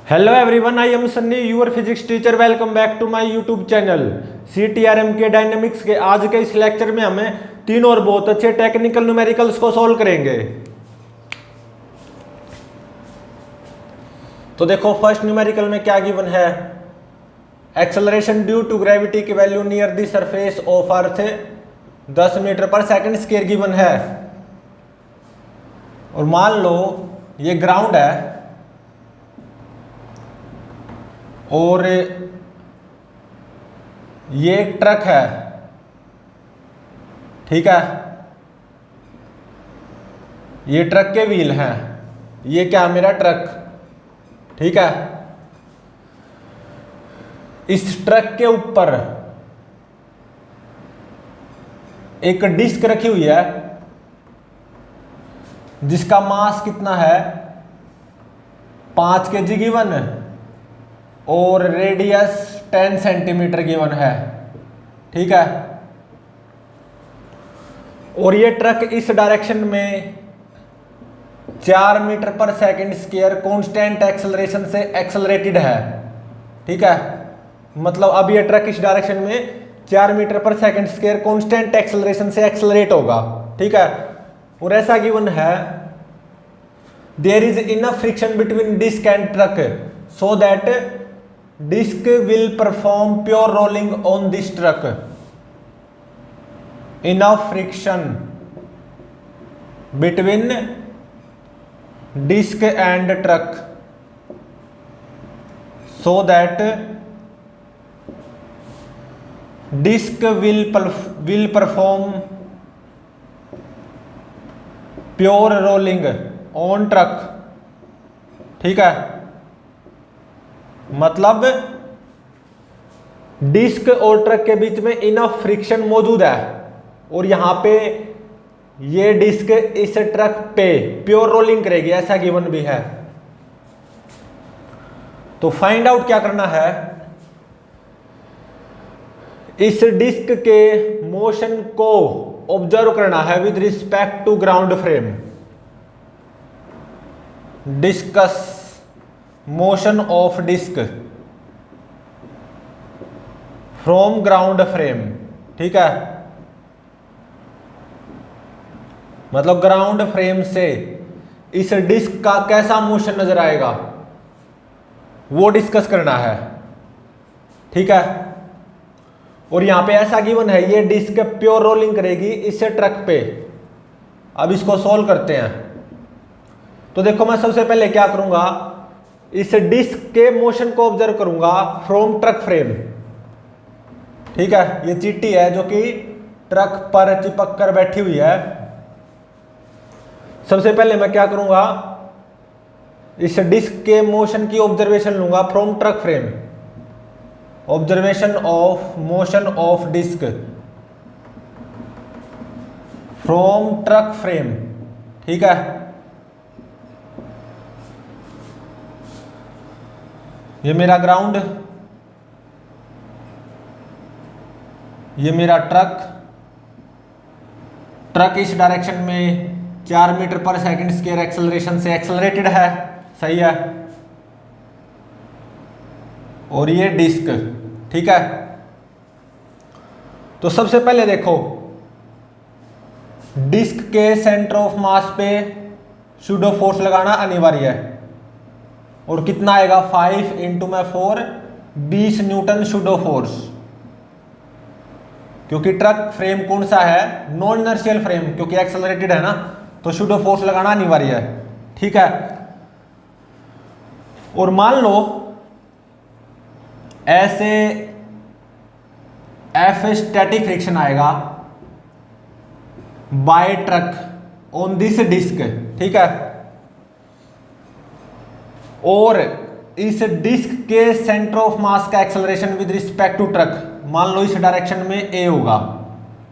Hello everyone, I am Sunny, your physics teacher. Welcome back to my YouTube channel CTRM के dynamics के। आज के इस लेक्चर में हमें तीन और बहुत अच्छे टेक्निकल न्यूमेरिकल्स को सॉल्व करेंगे। तो देखो, फर्स्ट न्यूमेरिकल में क्या गिवन है। एक्सेलरेशन ड्यू टू ग्रेविटी की value near the surface of earth 10 metre पर सेकंड स्क्वायर गिवन है। और मान लो ये ग्राउंड है और ये एक ट्रक है, ठीक है। ये ट्रक के व्हील हैं, ये क्या, मेरा ट्रक, ठीक है। इस ट्रक के ऊपर एक डिस्क रखी हुई है जिसका मास कितना है, 5 kg गिवन और रेडियस 10 सेंटीमीटर गिवन है, ठीक है। और ये ट्रक इस डायरेक्शन में 4 मीटर पर सेकंड स्क्वायर कांस्टेंट एक्सेलरेशन से एक्सेलरेटेड है, ठीक है। मतलब अब ये ट्रक इस डायरेक्शन में 4 मीटर पर सेकंड स्क्वायर कांस्टेंट एक्सेलरेशन से एक्सेलरेट होगा, ठीक है। और ऐसा गिवन है, there is enough friction between disc and truck so that disc will perform pure rolling on this truck. Enough friction between disc and truck so that disc will perform pure rolling on truck, ठीक है। मतलब disc और truck के बीच में enough friction मौजूद है और यहां पे ये डिस्क इस ट्रक पे प्योर रोलिंग करेगी, ऐसा गिवन भी है। तो फाइंड आउट क्या करना है, इस डिस्क के मोशन को ऑब्जर्व करना है with respect to ground frame. Discuss motion of disc from ground frame, ठीक है। मतलब ग्राउंड फ्रेम से इस डिस्क का कैसा मोशन नजर आएगा वो डिस्कस करना है, ठीक है। और यहां पे ऐसा गिवन है, ये डिस्क प्योर रोलिंग करेगी इस ट्रक पे। अब इसको सॉल्व करते हैं। तो देखो, मैं सबसे पहले क्या करूंगा, इस डिस्क के मोशन को ऑब्जर्व करूंगा फ्रॉम ट्रक फ्रेम, ठीक है। ये चींटी है जो कि ट्रक पर चिपक कर बैठी हुई है। सबसे पहले मैं क्या करूंगा, इस डिस्क के मोशन की ऑब्जर्वेशन लूंगा from truck frame. Observation of motion of disc from truck frame, ठीक है। ये मेरा ग्राउंड, ये मेरा ट्रक। ट्रक इस डायरेक्शन में 4 मीटर पर सेकंड स्क्वायर एक्सेलरेशन से एक्सेलरेटेड है, सही है। और ये डिस्क, ठीक है। तो सबसे पहले देखो, डिस्क के सेंटर ऑफ मास पे सूडो फोर्स लगाना अनिवार्य है। और कितना आएगा, 5 इंटू में 4, 20 न्यूटन सूडो फोर्स। क्योंकि ट्रक फ्रेम कौन सा है, नॉन इनर्शियल फ्रेम, क्योंकि एक्सेलरेटेड है ना, तो सूडो फोर्स लगाना अनिवार्य है, ठीक है। और मान लो ऐसे F स्टैटिक फ्रिक्शन आएगा by truck on this disc, ठीक है। और इस डिस्क के सेंटर ऑफ मास का acceleration with respect to truck, मान लो इस डायरेक्शन में A होगा,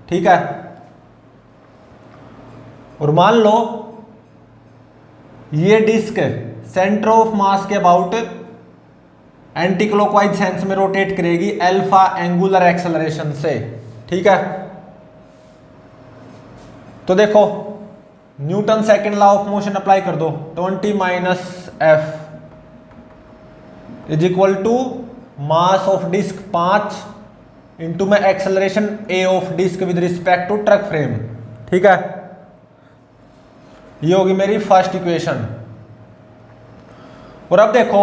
ठीक है। और मान लो ये डिस्क सेंटर ऑफ मास के अबाउट एंटी क्लॉकवाइज सेंस में रोटेट करेगी अल्फा एंगुलर एक्सेलरेशन से, ठीक है। तो देखो, Newton second law of motion apply कर दो, 20 - F is equal to mass of disc 5 into में acceleration a of disc with respect to truck frame. ठीक है, ये होगी मेरी फर्स्ट इक्वेशन। और अब देखो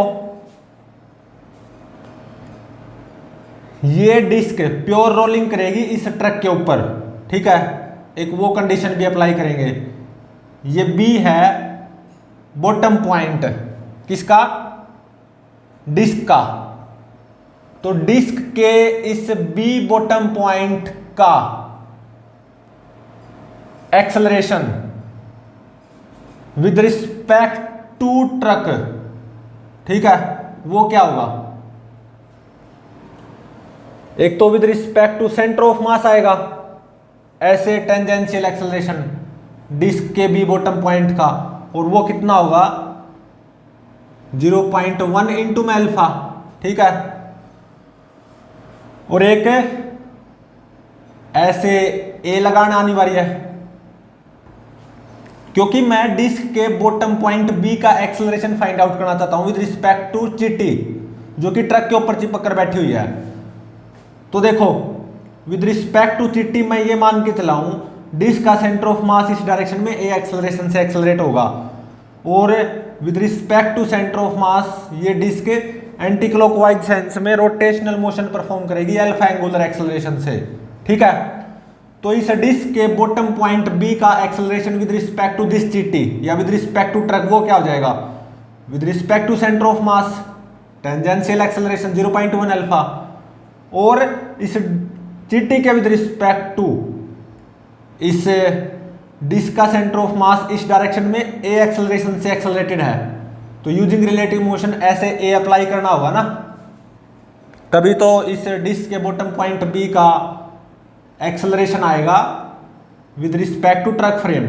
ये डिस्क प्योर रोलिंग करेगी इस ट्रक के ऊपर। ठीक है, एक वो कंडीशन भी अप्लाई करेंगे। ये बी है बॉटम पॉइंट किसका, डिस्क का। तो डिस्क के इस बी बॉटम पॉइंट का acceleration with respect to truck, ठीक है, वो क्या होगा, एक तो with respect to centre of mass आएगा, ऐसे टेंजेंशियल एक्सेलरेशन डिस्क के बी बॉटम पॉइंट का, और वो कितना होगा 0.1 इंटू में अल्फा। ठीक है, और एक ऐसे ए लगाना अनिवार्य है क्योंकि मैं डिस्क के बॉटम पॉइंट बी का एक्सेलरेशन फाइंड आउट करना चाहता हूं विद रिस्पेक्ट टू चीटी जो कि ट्रक के ऊपर चिपक कर बैठी हुई है। तो देखो विद रिस्पेक्ट टू चीटी मैं ये मान के चला हूं डिस्क का सेंटर ऑफ मास इस डायरेक्शन में ए एक्सेलरेशन से एक्सेलरेट होगा, और with respect to centre of mass ये डिस्क एंटी क्लॉकवाइज सेंस में रोटेशनल मोशन परफॉर्म करेगी अल्फा एंगुलर एक्सेलरेशन से। ठीक है, तो इस डिस्क के बॉटम पॉइंट बी का acceleration with respect to this चीटी या विद रिस्पेक्ट टू ट्रक वो क्या हो जाएगा, with respect to centre of mass tangential acceleration 0.1 alpha, और इस चीटी के विद रिस्पेक्ट टू इस डिस्क का सेंटर ऑफ मास इस डायरेक्शन में ए एक्सेलरेशन से एक्सेलरेटेड है, तो यूजिंग रिलेटिव मोशन ऐसे ए अप्लाई करना होगा ना, तभी तो इस डिस्क के बॉटम पॉइंट बी का एक्सेलरेशन आएगा with respect to truck frame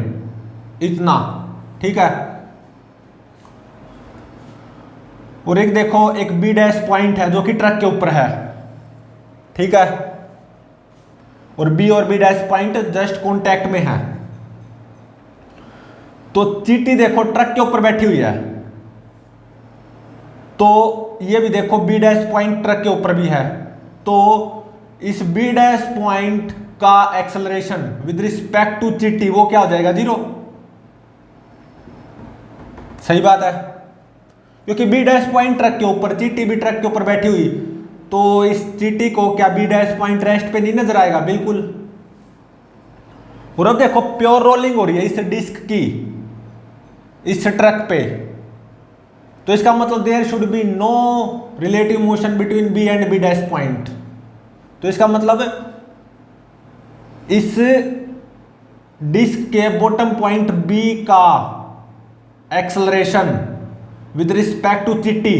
इतना। ठीक है, और एक देखो एक बी डैश पॉइंट है जो कि ट्रक के ऊपर है। ठीक है, और बी और B dash point just contact में है, तो चीटी देखो ट्रक के ऊपर बैठी हुई है, तो ये भी देखो बी डैश पॉइंट ट्रक के ऊपर भी है, तो इस बी डैश पॉइंट का एक्सेलरेशन विद रिस्पेक्ट टू चीटी वो क्या हो जाएगा 0। सही बात है, क्योंकि बी डैश पॉइंट ट्रक के ऊपर, चीटी भी ट्रक के ऊपर बैठी हुई, तो इस चीटी को क्या बी डैश पॉइंट रेस्ट पे नहीं नजर आएगा, बिल्कुल। और अब देखो प्योर रोलिंग हो रही है इस डिस्क की इस ट्रक पे, तो इसका मतलब there should be no relative motion between B and B dash point. तो इसका मतलब इस डिस्क के बॉटम पॉइंट बी का एक्सेलरेशन विद रिस्पेक्ट टू चीटी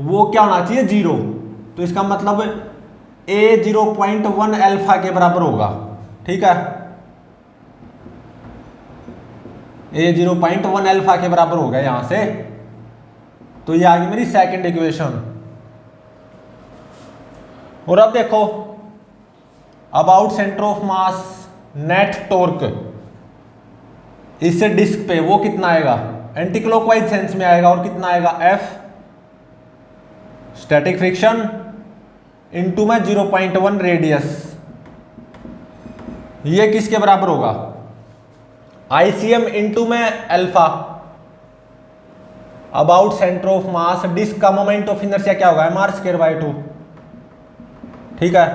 वो क्या होना चाहिए 0। तो इसका मतलब a 0.1 अल्फा के बराबर होगा। ठीक है, a 0.1 अल्फा के बराबर होगा यहां से, तो ये आ गई मेरी सेकंड इक्वेशन। और अब देखो about centre of mass net torque इस डिस्क पे वो कितना आएगा, एंटी क्लॉकवाइज सेंस में आएगा, और कितना आएगा F स्टैटिक फ्रिक्शन इनटू में 0.1 रेडियस, ये किसके बराबर होगा ICM इनटू में alpha about centre of mass disc का मोमेंट ऑफ इनर्शिया क्या होगा mr²/2। ठीक है,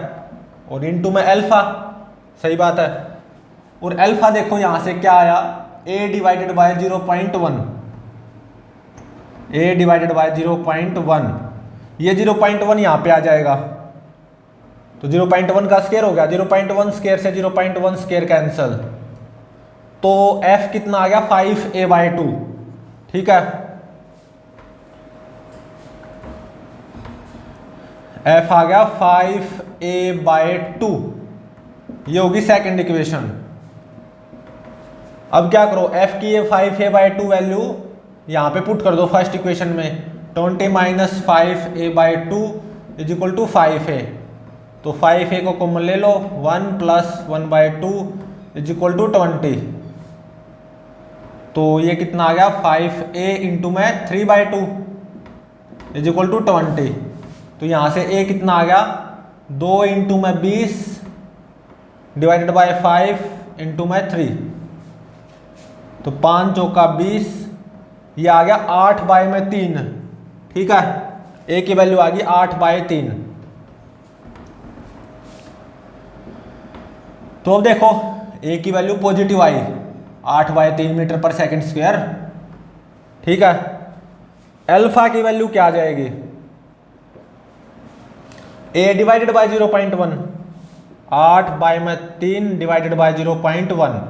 और इनटू में अल्फा, सही बात है, और अल्फा देखो यहां से क्या आया a divided by 0.1, a divided by 0.1, ये 0.1 यहां पे आ जाएगा, तो 0.1 का स्क्वायर हो गया, 0.1 स्क्वायर से 0.1 स्क्वायर कैंसल, तो f कितना आ गया 5a/2। ठीक है, f आ गया 5a/2, ये होगी सेकंड इक्वेशन। अब क्या करो f की ये 5a/2 वैल्यू यहां पे पुट कर दो फर्स्ट इक्वेशन में, 20 - 5a/2 is equal to 5a, तो 5a को कॉमन ले लो, 1 + 1/2 इज इक्वल टू 20, तो ये कितना आ गया 5a इंटू में 3/2, इज इक्वल टू 20। तो यहाँ से ए कितना आ गया, 2 इंटू में 20 डिवाइडेड बाय 5 इंटू में 3, तो 5 चौका 20, ये आ गया 8 बाय में 3। ठीक है, ए की वैल्यू आ गई 8 बाय 3। तो अब देखो ए की वैल्यू पॉजिटिव आई 8 बाय 3 मीटर पर सेकंड स्क्वायर। ठीक है, अल्फा की वैल्यू क्या आ जाएगी, ए डिवाइडेड बाय 0.1, 8 बाय में 3 डिवाइडेड बाय 0.1,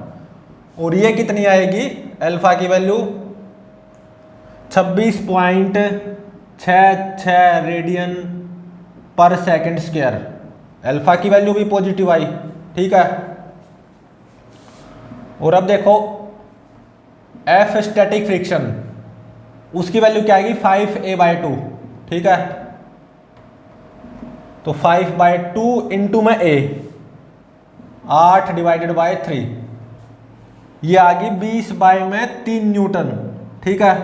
और ये कितनी आएगी अल्फा की वैल्यू 26.66 रेडियन पर सेकंड स्क्वायर। अल्फा की वैल्यू भी पॉजिटिव आई। ठीक है, और अब देखो एफ स्टैटिक फ्रिक्शन, उसकी वैल्यू क्या आएगी 5a/2। ठीक है, तो 5/2 इंटू में ए 8 डिवाइडेड बाय 3, ये आ गई 20 बाय में 3 न्यूटन। ठीक है,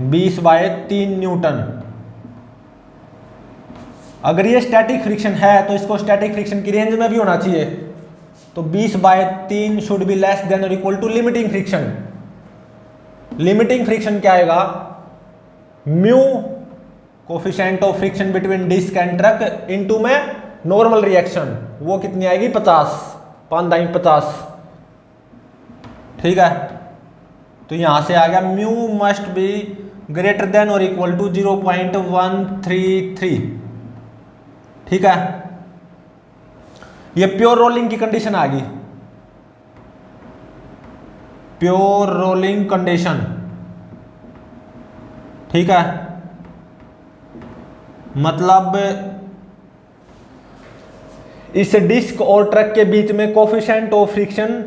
20 बाय 3 न्यूटन। अगर ये स्टैटिक फ्रिक्शन है तो इसको स्टैटिक फ्रिक्शन की रेंज में भी होना चाहिए, तो 20 by 3 should be less than और equal to limiting friction. Limiting friction क्या आएगा, mu coefficient of friction between disc and truck into में नॉर्मल रिएक्शन, वो कितनी आएगी 50, 5×50। ठीक है, तो यहां से आ गया mu must be greater than और इक्वल टू 0.133। ठीक है, ये प्योर रोलिंग की कंडीशन आ गई, प्योर रोलिंग कंडीशन। ठीक है, मतलब इस डिस्क और ट्रक के बीच में कोफिशिएंट ऑफ फ्रिक्शन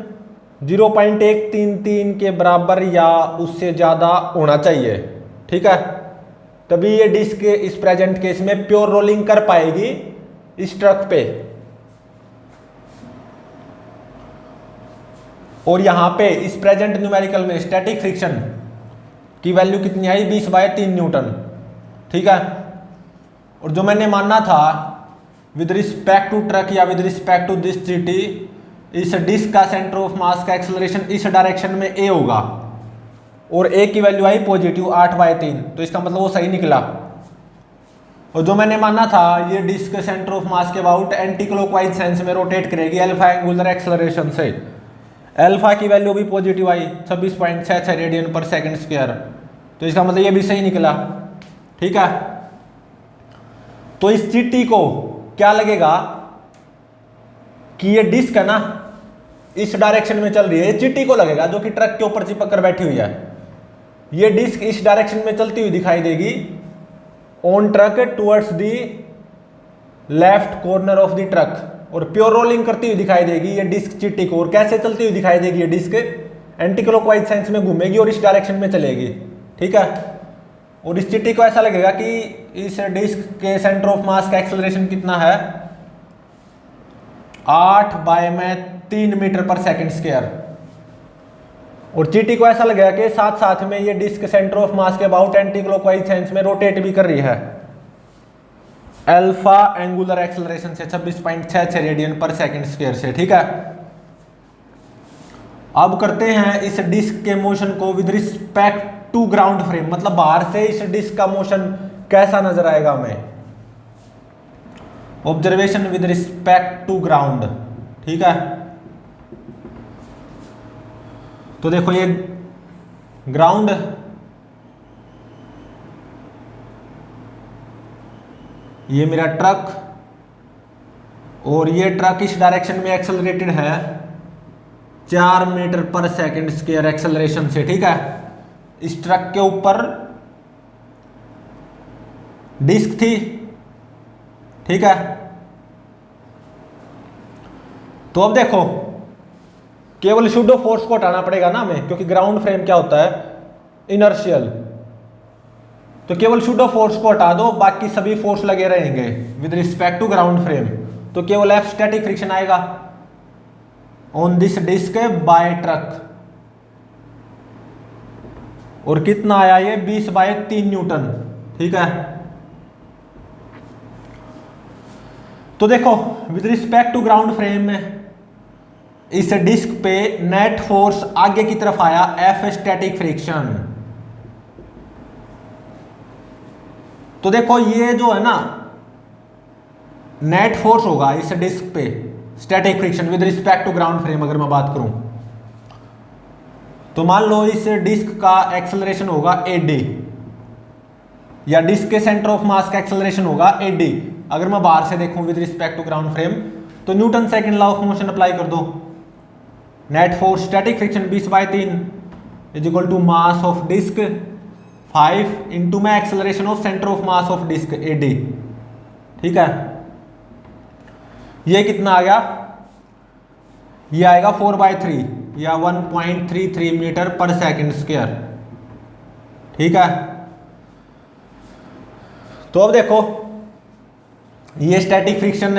0.133 के बराबर या उससे ज्यादा होना चाहिए। ठीक है, तभी ये डिस्क इस प्रेजेंट केस में प्योर रोलिंग कर पाएगी इस ट्रक पे। और यहां पे इस प्रेजेंट न्यूमेरिकल में स्टैटिक फ्रिक्शन की वैल्यू कितनी आई 20 बाय 3 न्यूटन। ठीक है, और जो मैंने मानना था विद रिस्पेक्ट टू ट्रक या with respect to this city, इस डिस्क का सेंटर ऑफ मास का एक्सेलरेशन इस डायरेक्शन में ए होगा, और ए की वैल्यू आई पॉजिटिव 8 बाय 3, तो इसका मतलब वो सही निकला। और जो मैंने माना था ये डिस्क सेंटर ऑफ मास के अबाउट एंटी क्लॉकवाइज सेंस में रोटेट करेगी अल्फा एंगुलर एक्सेलरेशन से, अल्फा की वैल्यू भी पॉजिटिव आई 26.66 रेडियन पर सेकंड स्क्वायर, तो इसका मतलब ये भी सही निकला। ठीक है, तो इस चीटी को क्या लगेगा कि ये डिस्क है ना इस डायरेक्शन में चल रही है, ये चीटी को लगेगा जो कि ट्रक के ऊपर चिपक कर बैठी हुई है, ये डिस्क इस डायरेक्शन में चलती हुई दिखाई देगी on truck towards the left corner of the truck, और प्योर रोलिंग करती हुई दिखाई देगी ये डिस्क चीटी को। और कैसे चलती हुई दिखाई देगी ये डिस्क, एंटी क्लॉकवाइज सेंस में घूमेगी और इस डायरेक्शन में चलेगी। ठीक है, और इस चीटी को ऐसा लगेगा कि इस डिस्क के सेंटर ऑफ मास का एक्सेलरेशन कितना है 8 बाय में 3 मीटर पर सेकंड स्क्वायर, और चीटी को ऐसा लगेगा कि साथ साथ में ये डिस्क सेंटर ऑफ मास के अबाउट एंटी क्लॉकवाइज सेंस में रोटेट भी कर रही है अल्फा एंगुलर एक्सेलरेशन से 26.66 रेडियन पर सेकंड स्क्वायर से। ठीक है, अब करते हैं इस डिस्क के मोशन को with respect to ground frame, मतलब बाहर से इस डिस्क का मोशन कैसा नजर आएगा हमें। Observation with respect to ground. ठीक है, तो देखो ये ग्राउंड, ये मेरा ट्रक, और ये ट्रक इस डायरेक्शन में एक्सेलरेटेड है 4 मीटर पर सेकंड स्क्वायर एक्सेलरेशन से। ठीक है, इस ट्रक के ऊपर डिस्क थी। ठीक है, तो अब देखो केवल सूडो फोर्स को हटाना पड़ेगा ना हमें, क्योंकि ग्राउंड फ्रेम क्या होता है इनर्शियल, तो केवल सूडो फोर्स को हटा दो, बाकी सभी फोर्स लगे रहेंगे with respect to ground frame, तो केवल एफ स्टैटिक फ्रिक्शन आएगा on this disc by truck. और कितना आया ये 20/3 न्यूटन। ठीक है, तो देखो with respect to ground frame में इस डिस्क पे नेट फोर्स आगे की तरफ आया F स्टैटिक फ्रिक्शन। तो देखो ये जो है ना नेट फोर्स होगा इस डिस्क पे static friction with respect to ground frame अगर मैं बात करूं तो मान लो इस डिस्क का एक्सेलरेशन होगा AD या डिस्क के सेंटर ऑफ मास का एक्सेलरेशन होगा AD। अगर मैं बाहर से देखूं with respect to ground frame तो Newton second law of motion apply कर दो। Net force static friction 20/3 is equal to mass of disc 5 into में acceleration of centre of mass of disc AD। ठीक है, ये कितना आ गया, ये आएगा 4/3 या 1.33 मीटर पर सेकंड स्क्वायर। ठीक है, तो अब देखो ये स्टैटिक फ्रिक्शन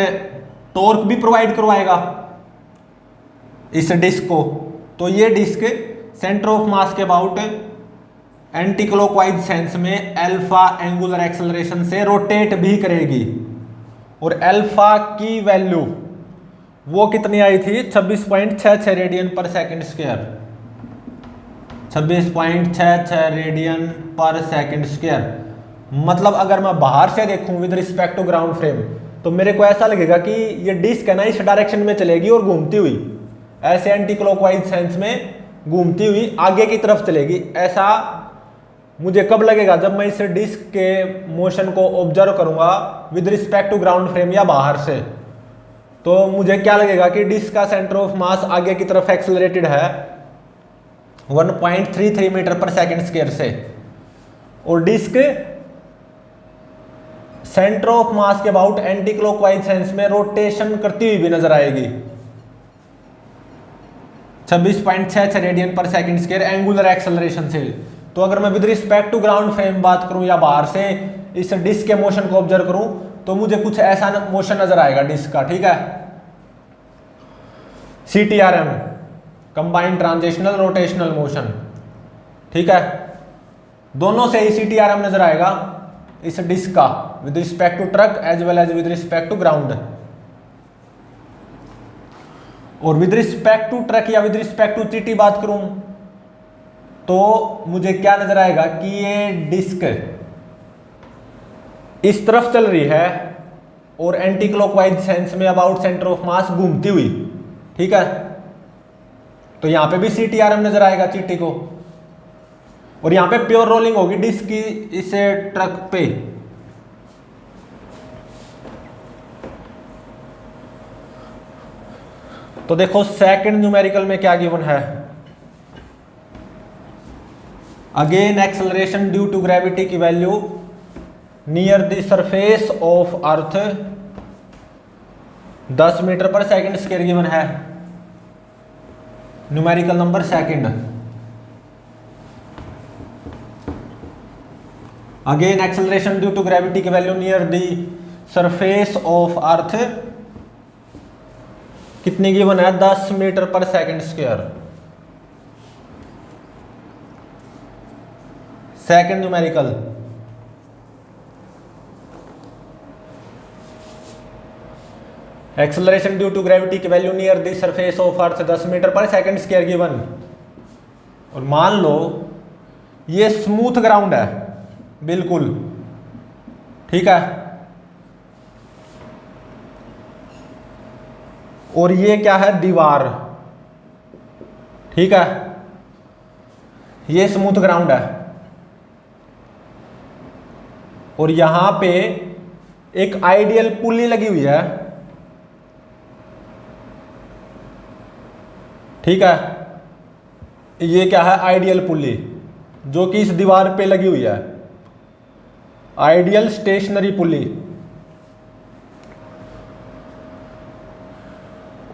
टॉर्क भी प्रोवाइड करवाएगा इस डिस्क को। तो ये डिस्क सेंटर ऑफ मास के अबाउट एंटी क्लॉकवाइज सेंस में अल्फा एंगुलर एक्सेलरेशन से रोटेट भी करेगी। और अल्फा की वैल्यू वो कितनी आई थी 26.66 रेडियन पर सेकंड स्क्वायर। 26.66 रेडियन पर सेकंड स्क्वायर। मतलब अगर मैं बाहर से देखूं with respect to ground frame तो मेरे को ऐसा लगेगा कि ये डिस्क है ना इस डायरेक्शन में चलेगी और घूमती हुई ऐसे एंटी क्लॉकवाइज सेंस में घूमती हुई आगे की तरफ चलेगी। ऐसा मुझे कब लगेगा, जब मैं इस डिस्क के मोशन को ऑब्जर्व करूंगा with respect to ground frame या बाहर से। तो मुझे क्या लगेगा कि डिस्क का सेंटर ऑफ मास आगे की तरफ एक्सेलरेटेड है 1.33 मीटर पर सेकंड स्क्वायर से और डिस्क सेंटर ऑफ मास के अबाउट एंटी क्लॉकवाइज सेंस में रोटेशन करती हुई भी नजर आएगी 26.66 रेडियन पर सेकंड स्क्वायर एंगुलर एक्सेलरेशन से। तो अगर मैं with respect to ground frame बात करूं या बाहर से इस डिस्क के मोशन को ऑब्जर्व करूं तो मुझे कुछ ऐसा मोशन नजर आएगा डिस्क का। ठीक है, CTRM combined transitional rotational motion. ठीक है, दोनों से ही CTRM नजर आएगा इस डिस्क का with respect to truck as well as with respect to ground. और विद रिस्पेक्ट टू ट्रक या विद रिस्पेक्ट टू TT बात करूं तो मुझे क्या नजर आएगा कि ये डिस्क इस तरफ चल रही है और एंटी क्लॉकवाइज सेंस में अबाउट सेंटर ऑफ मास घूमती हुई। ठीक है, तो यहां पे भी CTRM नजर आएगा TT को और यहां पे प्योर रोलिंग होगी डिस्क की इस ट्रक पे। तो देखो सेकंड न्यूमेरिकल में क्या गिवन है, again acceleration due to gravity की value near the surface of earth 10 metre पर सेकंड स्क्वायर गिवन है। Numerical number second, again acceleration due to gravity की value near the surface of earth कितनी given है 10 metre पर second square. Second numerical, acceleration due to gravity की value near the surface of earth 10 metre पर second square given. और मान लो ये smooth ground है बिल्कुल। ठीक है, और ये क्या है दीवार। ठीक है, ये स्मूथ ग्राउंड है और यहां पे एक आइडियल पुली लगी हुई है। ठीक है, ये क्या है आइडियल पुली जो कि इस दीवार पे लगी हुई है, आइडियल स्टेशनरी पुली।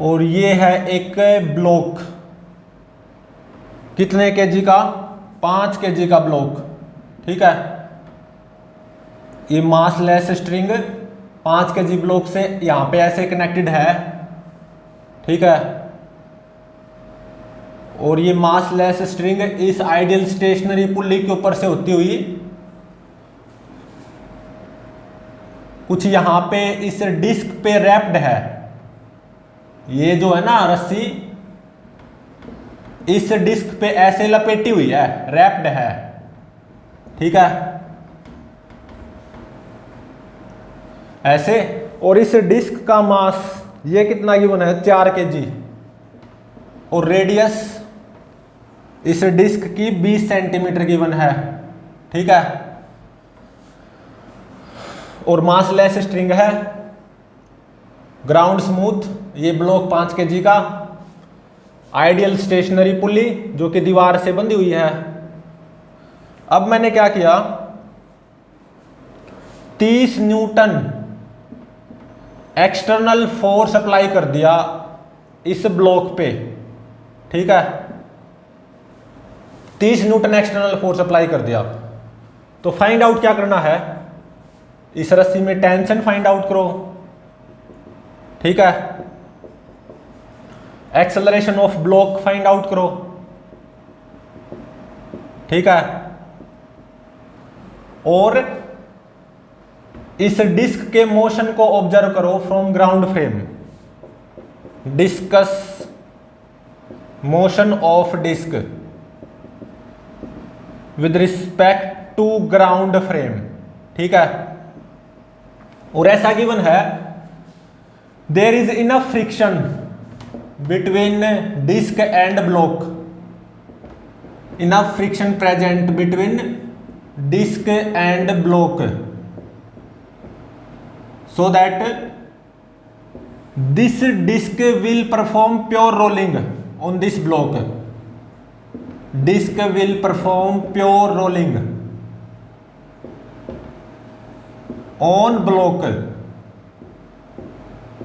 और ये है एक ब्लॉक कितने केजी का 5 केजी का ब्लॉक। ठीक है, ये मासलेस स्ट्रिंग 5 केजी ब्लॉक से यहां पे ऐसे कनेक्टेड है। ठीक है, और ये मासलेस स्ट्रिंग इस आइडियल स्टेशनरी पुल्ली के ऊपर से होती हुई कुछ यहां पे इस डिस्क पे रैप्ड है। ये जो है ना रस्सी इस डिस्क पे ऐसे लपेटी हुई है, रैप्ड है, ठीक है, ऐसे। और इस डिस्क का मास ये कितना गिवन है, 4 kg, और रेडियस इस डिस्क की 20 सेंटीमीटर गिवन है, ठीक है। और मासलेस स्ट्रिंग है, ग्राउंड स्मूथ, ये ब्लॉक 5 kg का, आइडियल स्टेशनरी पुली जो कि दीवार से बंधी हुई है। अब मैंने क्या किया, 30 न्यूटन एक्सटर्नल फोर्स अप्लाई कर दिया इस ब्लॉक पे, ठीक है, 30 न्यूटन एक्सटर्नल फोर्स अप्लाई कर दिया। तो फाइंड आउट क्या करना है, इस रस्सी में टेंशन फाइंड आउट करो, ठीक है, acceleration of block find out करो, ठीक है, और इस डिस्क के मोशन को ऑब्जर्व करो from ground frame. Discuss motion of disc with respect to ground frame, ठीक है। और ऐसा गिवन है, there is enough friction between disc and block, enough friction present between disc and block so that this disc will perform pure rolling on this block. Disc will perform pure rolling on block,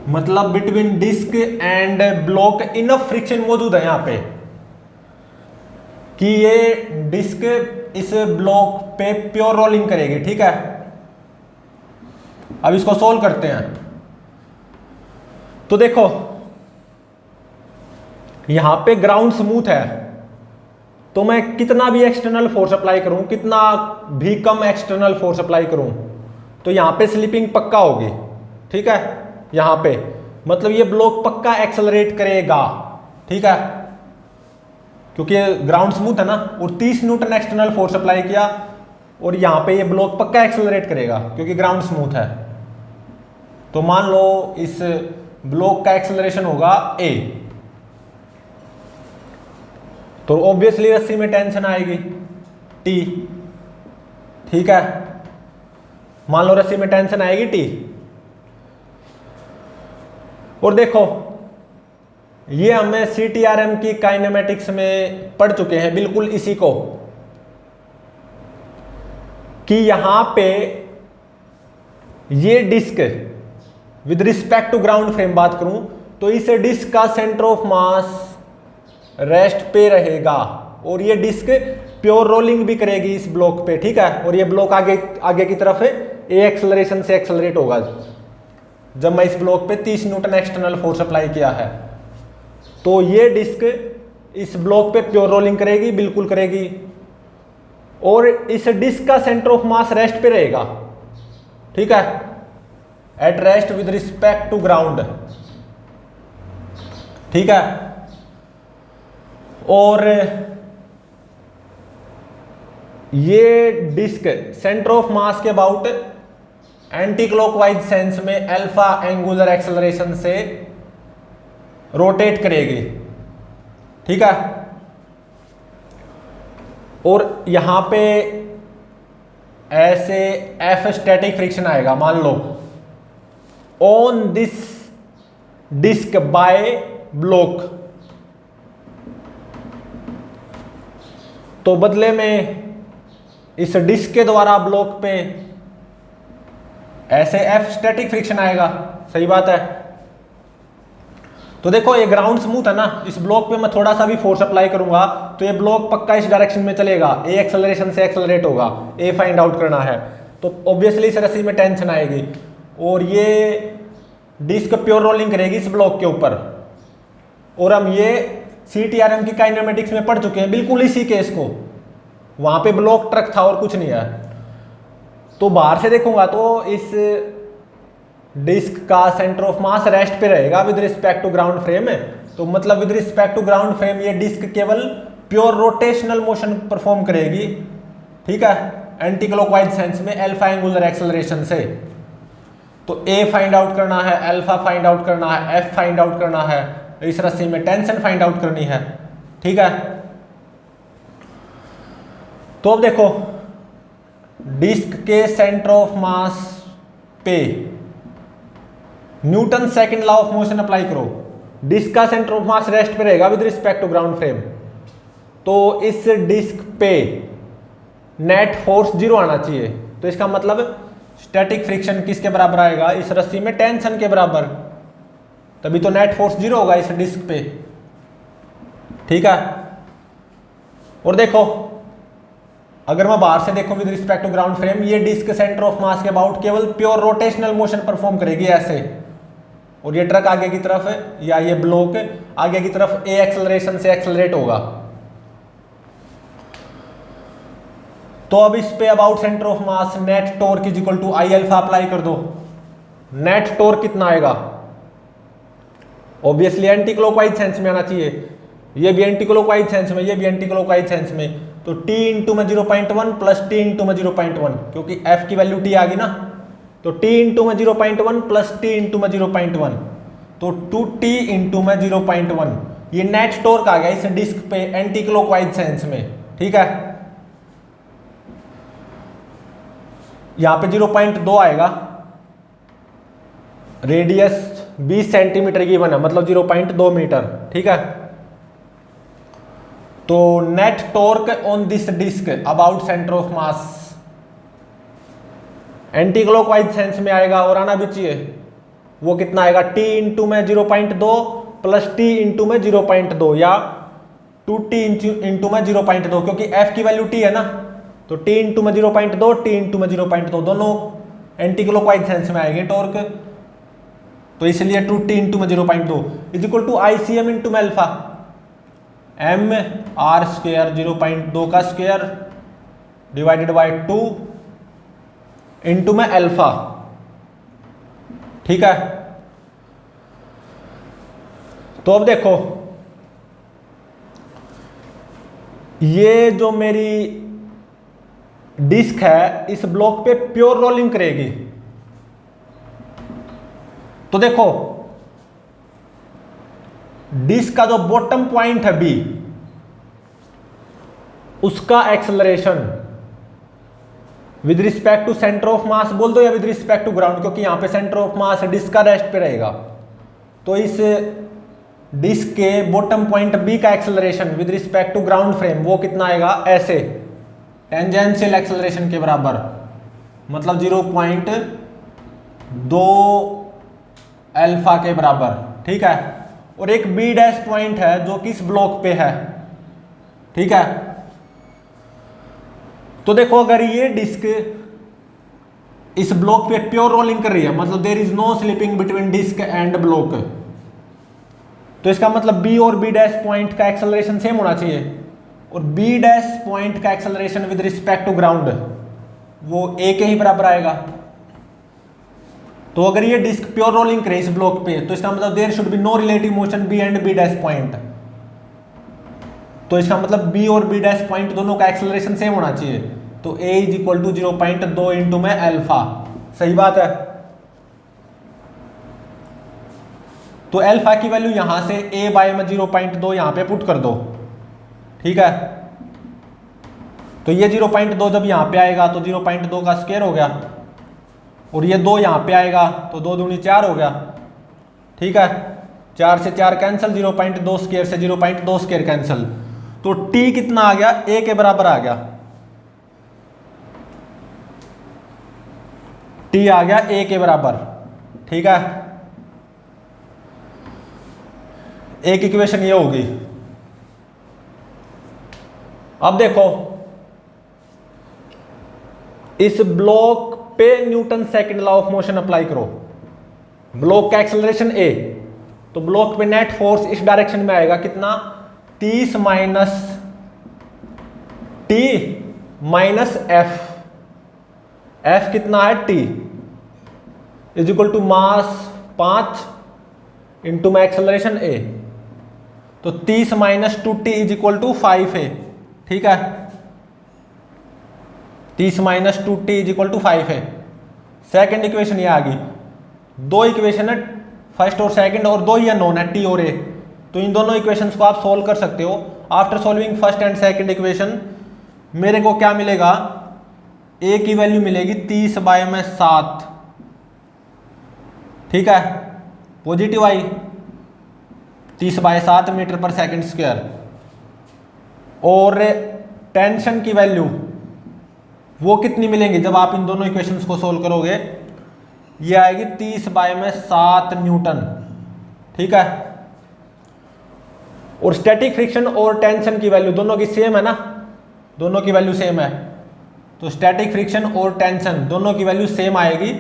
मतलब between disc and block enough friction मौजूद है यहां पे कि ये disc इस block पे pure rolling करेगी, ठीक है। अब इसको सोल्व करते हैं। तो देखो यहां पे ग्राउंड स्मूथ है, तो मैं कितना भी एक्सटर्नल फोर्स अप्लाई करूं, कितना भी कम एक्सटर्नल फोर्स अप्लाई करूं, तो यहां पे स्लिपिंग पक्का होगी, ठीक है। यहां पे मतलब ये ब्लॉक पक्का एक्सेलरेट करेगा, ठीक है, क्योंकि ग्राउंड स्मूथ है ना। और 30 न्यूटन एक्सटर्नल फोर्स अप्लाई किया और यहां पे ये ब्लॉक पक्का एक्सेलरेट करेगा क्योंकि ग्राउंड स्मूथ है। तो मान लो इस ब्लॉक का एक्सेलरेशन होगा a, तो ऑब्वियसली रस्सी में टेंशन आएगी T, ठीक है। मान लो रस्सी में टेंशन आएगी T। और देखो ये हमें CTRM की काइनेमेटिक्स में पढ़ चुके हैं बिल्कुल इसी को, कि यहां पे ये disc with respect to ground frame बात करूं तो इस डिस्क का सेंटर ऑफ मास रेस्ट पे रहेगा और ये डिस्क प्योर रोलिंग भी करेगी इस ब्लॉक पे, ठीक है। और ये ब्लॉक आगे आगे की तरफ ए एक्सेलरेशन से एक्सेलरेट होगा जब मैं इस ब्लॉक पे 30 न्यूटन एक्सटर्नल फोर्स अप्लाई किया है। तो ये डिस्क इस ब्लॉक पे प्योर रोलिंग करेगी, बिल्कुल करेगी, और इस डिस्क का सेंटर ऑफ मास रेस्ट पे रहेगा, ठीक है, at rest with respect to ground, ठीक है। और ये डिस्क सेंटर ऑफ मास के अबाउट एंटी क्लॉकवाइज सेंस में अल्फा एंगुलर एक्सेलरेशन से रोटेट करेगी, ठीक है। और यहां पे ऐसे F स्टैटिक फ्रिक्शन आएगा, मान लो on this disc by block, तो बदले में इस डिस्क के द्वारा ब्लॉक पे ऐसे F स्टैटिक फ्रिक्शन आएगा, सही बात है। तो देखो ये ग्राउंड स्मूथ है ना, इस ब्लॉक पे मैं थोड़ा सा भी फोर्स अप्लाई करूंगा तो ये ब्लॉक पक्का इस डायरेक्शन में चलेगा, ए एक्सेलरेशन से एक्सेलरेट होगा, ए फाइंड आउट करना है। तो ऑब्वियसली इस रस्सी में टेंशन आएगी और ये डिस्क प्योर रोलिंग करेगी इस ब्लॉक के ऊपर, और हम ये CTRM की काइनेमेटिक्स में पढ़ चुके हैं, बिल्कुल इसी केस को। वहां पे ब्लॉक ट्रक था और कुछ नहीं है। तो बाहर से देखूंगा तो इस डिस्क का सेंटर ऑफ मास रेस्ट पे रहेगा with respect to ground frame है। तो मतलब with respect to ground frame ये डिस्क केवल प्योर रोटेशनल मोशन परफॉर्म करेगी, ठीक है, एंटी क्लॉकवाइज सेंस में अल्फा एंगुलर एक्सेलरेशन से। तो ए फाइंड आउट करना है, अल्फा फाइंड आउट करना है, एफ फाइंड आउट करना है, इस रस्सी में टेंशन फाइंड आउट करनी है, ठीक है। तो अब देखो डिस्क के सेंटर ऑफ मास पे Newton second law of motion apply करो। डिस्क का सेंटर ऑफ मास रेस्ट पे रहेगा with respect to ground frame. तो इस डिस्क पे नेट फोर्स 0 आना चाहिए। तो इसका मतलब स्टैटिक फ्रिक्शन किसके बराबर आएगा, इस रस्सी में टेंशन के बराबर, तभी तो नेट फोर्स 0 होगा इस डिस्क पे, ठीक है। और देखो अगर मैं बाहर से देखूं with respect to ground frame, ये डिस्क सेंटर ऑफ मास के अबाउट केवल प्योर रोटेशनल मोशन परफॉर्म करेगी ऐसे, और ये ट्रक आगे की तरफ या ये ब्लॉक आगे की तरफ ए एक्सेलरेशन से एक्सेलरेट होगा। तो अब इस पे about centre of mass net torque is equal to I alpha apply कर दो। नेट टॉर्क कितना आएगा, ऑब्वियसली एंटी क्लॉकवाइज सेंस में आना चाहिए, ये भी एंटी क्लॉकवाइज सेंस में, ये भी एंटी क्लॉकवाइज सेंस में। तो t इंटू में 0.1 प्लस t इंटू में 0.1, क्योंकि f की वैल्यू t आ गई ना, तो t इंटू में 0.1 प्लस t इंटू में 0.1, तो 2t इंटू में 0.1, ये नेट टॉर्क आ गया इस डिस्क पे एंटी क्लॉकवाइज सेंस में, ठीक है। यहां पे 0.2 आएगा, रेडियस 20 सेंटीमीटर की बना, मतलब 0.2 मीटर, ठीक है। तो net torque on this disc about centre of mass anti clockwise sense में आएगा और आना भी चाहिए, वो कितना आएगा, t इंटू में 0.2 प्लस t इंटू में 0.2 या 2t इंटू में 0.2, क्योंकि f की वैल्यू t है ना, तो t इंटू में 0.2 t इंटू में 0.2 दोनों एंटी क्लॉकवाइज सेंस में आएंगे टॉर्क, तो इसलिए 2t इंटू में 0.2 is equal to ICM into में अल्फा, m r स्क्वायर 0.2 का स्क्वायर डिवाइडेड बाय 2 इंटू में अल्फा, ठीक है। तो अब देखो ये जो मेरी डिस्क है इस ब्लॉक पे प्योर रोलिंग करेगी। तो देखो डिस्क का जो बॉटम पॉइंट है B, उसका acceleration with respect to centre of mass बोल दो या विद रिस्पेक्ट टू ग्राउंड, क्योंकि यहां पे सेंटर ऑफ मास डिस्क का रेस्ट पे रहेगा। तो इस डिस्क के बॉटम पॉइंट B का acceleration with respect to ground frame वो कितना आएगा, ऐसे टेंजेंशियल एक्सेलरेशन के बराबर, मतलब 0.2 अल्फा के बराबर, ठीक है। और एक B डैश पॉइंट है जो कि इस ब्लॉक पे है, ठीक है। तो देखो अगर ये डिस्क इस ब्लॉक पे प्योर रोलिंग कर रही है, मतलब there is no slipping between disc and block, तो इसका मतलब B और B डैश पॉइंट का एक्सेलरेशन सेम होना चाहिए, और B डैश पॉइंट का acceleration with respect to ground वो A के ही बराबर आएगा। तो अगर ये डिस्क प्योर रोलिंग करे इस ब्लॉक पे, तो इसका मतलब there should be no relative motion B and B dash point, तो इसका मतलब B और B डैश पॉइंट दोनों का एक्सेलरेशन सेम होना चाहिए। तो A is equal to 0.2 into में अल्फा, सही बात है। तो अल्फा की वैल्यू यहां से A बाय में 0.2 यहां पे पुट कर दो, ठीक है। तो ये 0.2 जब यहां पे आएगा तो 0.2 का स्क्वायर हो गया, और ये 2 यहां पे आएगा तो 2 दूनी 4 हो गया, ठीक है। 4 से 4 कैंसिल, 0.2 स्क्वायर से 0.2 स्क्वायर कैंसिल, तो t कितना आ गया, A के बराबर आ गया, t आ गया A के बराबर, ठीक है। एक इक्वेशन ये होगी। अब देखो इस ब्लॉक पे Newton second law of motion apply करो, ब्लॉक का एक्सेलरेशन A, तो ब्लॉक पे नेट फोर्स इस डायरेक्शन में आएगा कितना, 30 minus T minus F, F कितना है T, is equal to mass 5 into में एक्सेलरेशन ए, तो 30 minus 2t is equal to 5 है। ठीक है, 30 minus 2t is equal to 5 है। सेकेंड इक्वेशन ये आ गई, दो इक्वेशन है फर्स्ट और सेकंड, और दो ही नोन है टी और ए, तो इन दोनों इक्वेशंस को आप सोल्व कर सकते हो। After solving first and second equation मेरे को क्या मिलेगा, ए की वैल्यू मिलेगी 30 बाय में 7, ठीक है, पॉजिटिव आई 30 बाय 7 मीटर पर सेकंड स्क्वायर, और टेंशन की वैल्यू वो कितनी मिलेंगी जब आप इन दोनों इक्वेशंस को सोल्व करोगे, ये आएगी 30 बाय में 7 न्यूटन। ठीक है, और स्टैटिक फ्रिक्शन और टेंशन की वैल्यू दोनों की सेम है ना, दोनों की वैल्यू सेम है, तो स्टैटिक फ्रिक्शन और टेंशन दोनों की वैल्यू सेम आएगी,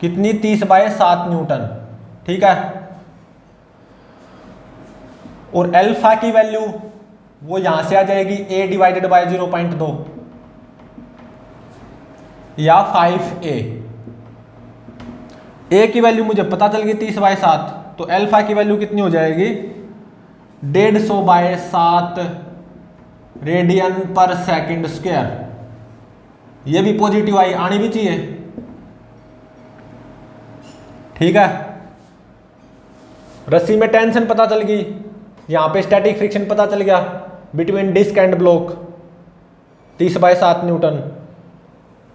कितनी 30 बाय 7 न्यूटन। ठीक है, और अल्फा की वैल्यू वो यहां से आ जाएगी a डिवाइडेड बाय 0.2 या 5a। a की वैल्यू मुझे पता चल गई 30 बाय 7, तो अल्फा की वैल्यू कितनी हो जाएगी 150 बाय 7 रेडियन पर सेकंड स्क्वायर। ये भी पॉजिटिव आई आनी भी चाहिए। ठीक है, रस्सी में टेंशन पता चल गई, यहां पे स्टैटिक फ्रिक्शन पता चल गया between disc and block 30 by 7 newton,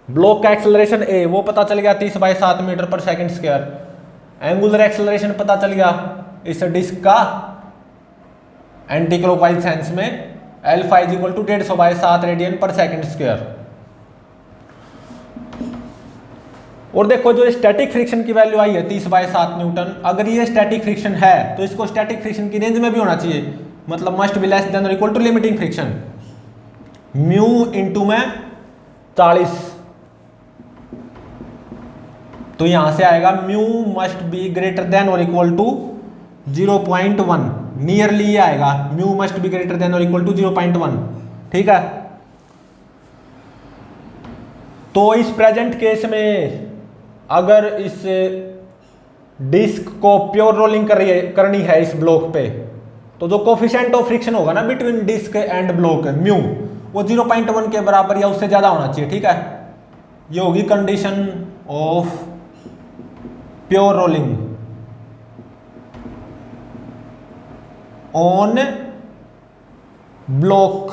block का एक्सेलरेशन ए वो पता चल गया 30 बाय 7 मीटर पर सेकंड स्क्वायर, एंगुलर एक्सेलरेशन पता चल गया इस डिस्क का एंटी क्लॉकवाइज सेंस में alpha is equal to 150 by 7 radian पर सेकंड स्क्वायर। और देखो जो स्टैटिक फ्रिक्शन की वैल्यू आई है 30 बाय 7 न्यूटन, अगर ये स्टैटिक फ्रिक्शन है तो इसको स्टैटिक फ्रिक्शन की रेंज में भी होना चाहिए, मतलब मस्ट बी लेस देन और equal to limiting friction, mu into में 40, तो यहां से आएगा mu must be greater than और इक्वल टू 0.1, नियरली ये आएगा mu must be greater than और इक्वल टू 0.1। ठीक है, तो इस प्रेजेंट केस में अगर इस डिस्क को प्योर रोलिंग करनी है इस ब्लॉक पे, तो जो कोफिशिएंट ऑफ फ्रिक्शन होगा ना between disc and block mu, वो 0.1 के बराबर या उससे ज्यादा होना चाहिए। ठीक है, ये होगी condition of pure rolling on block,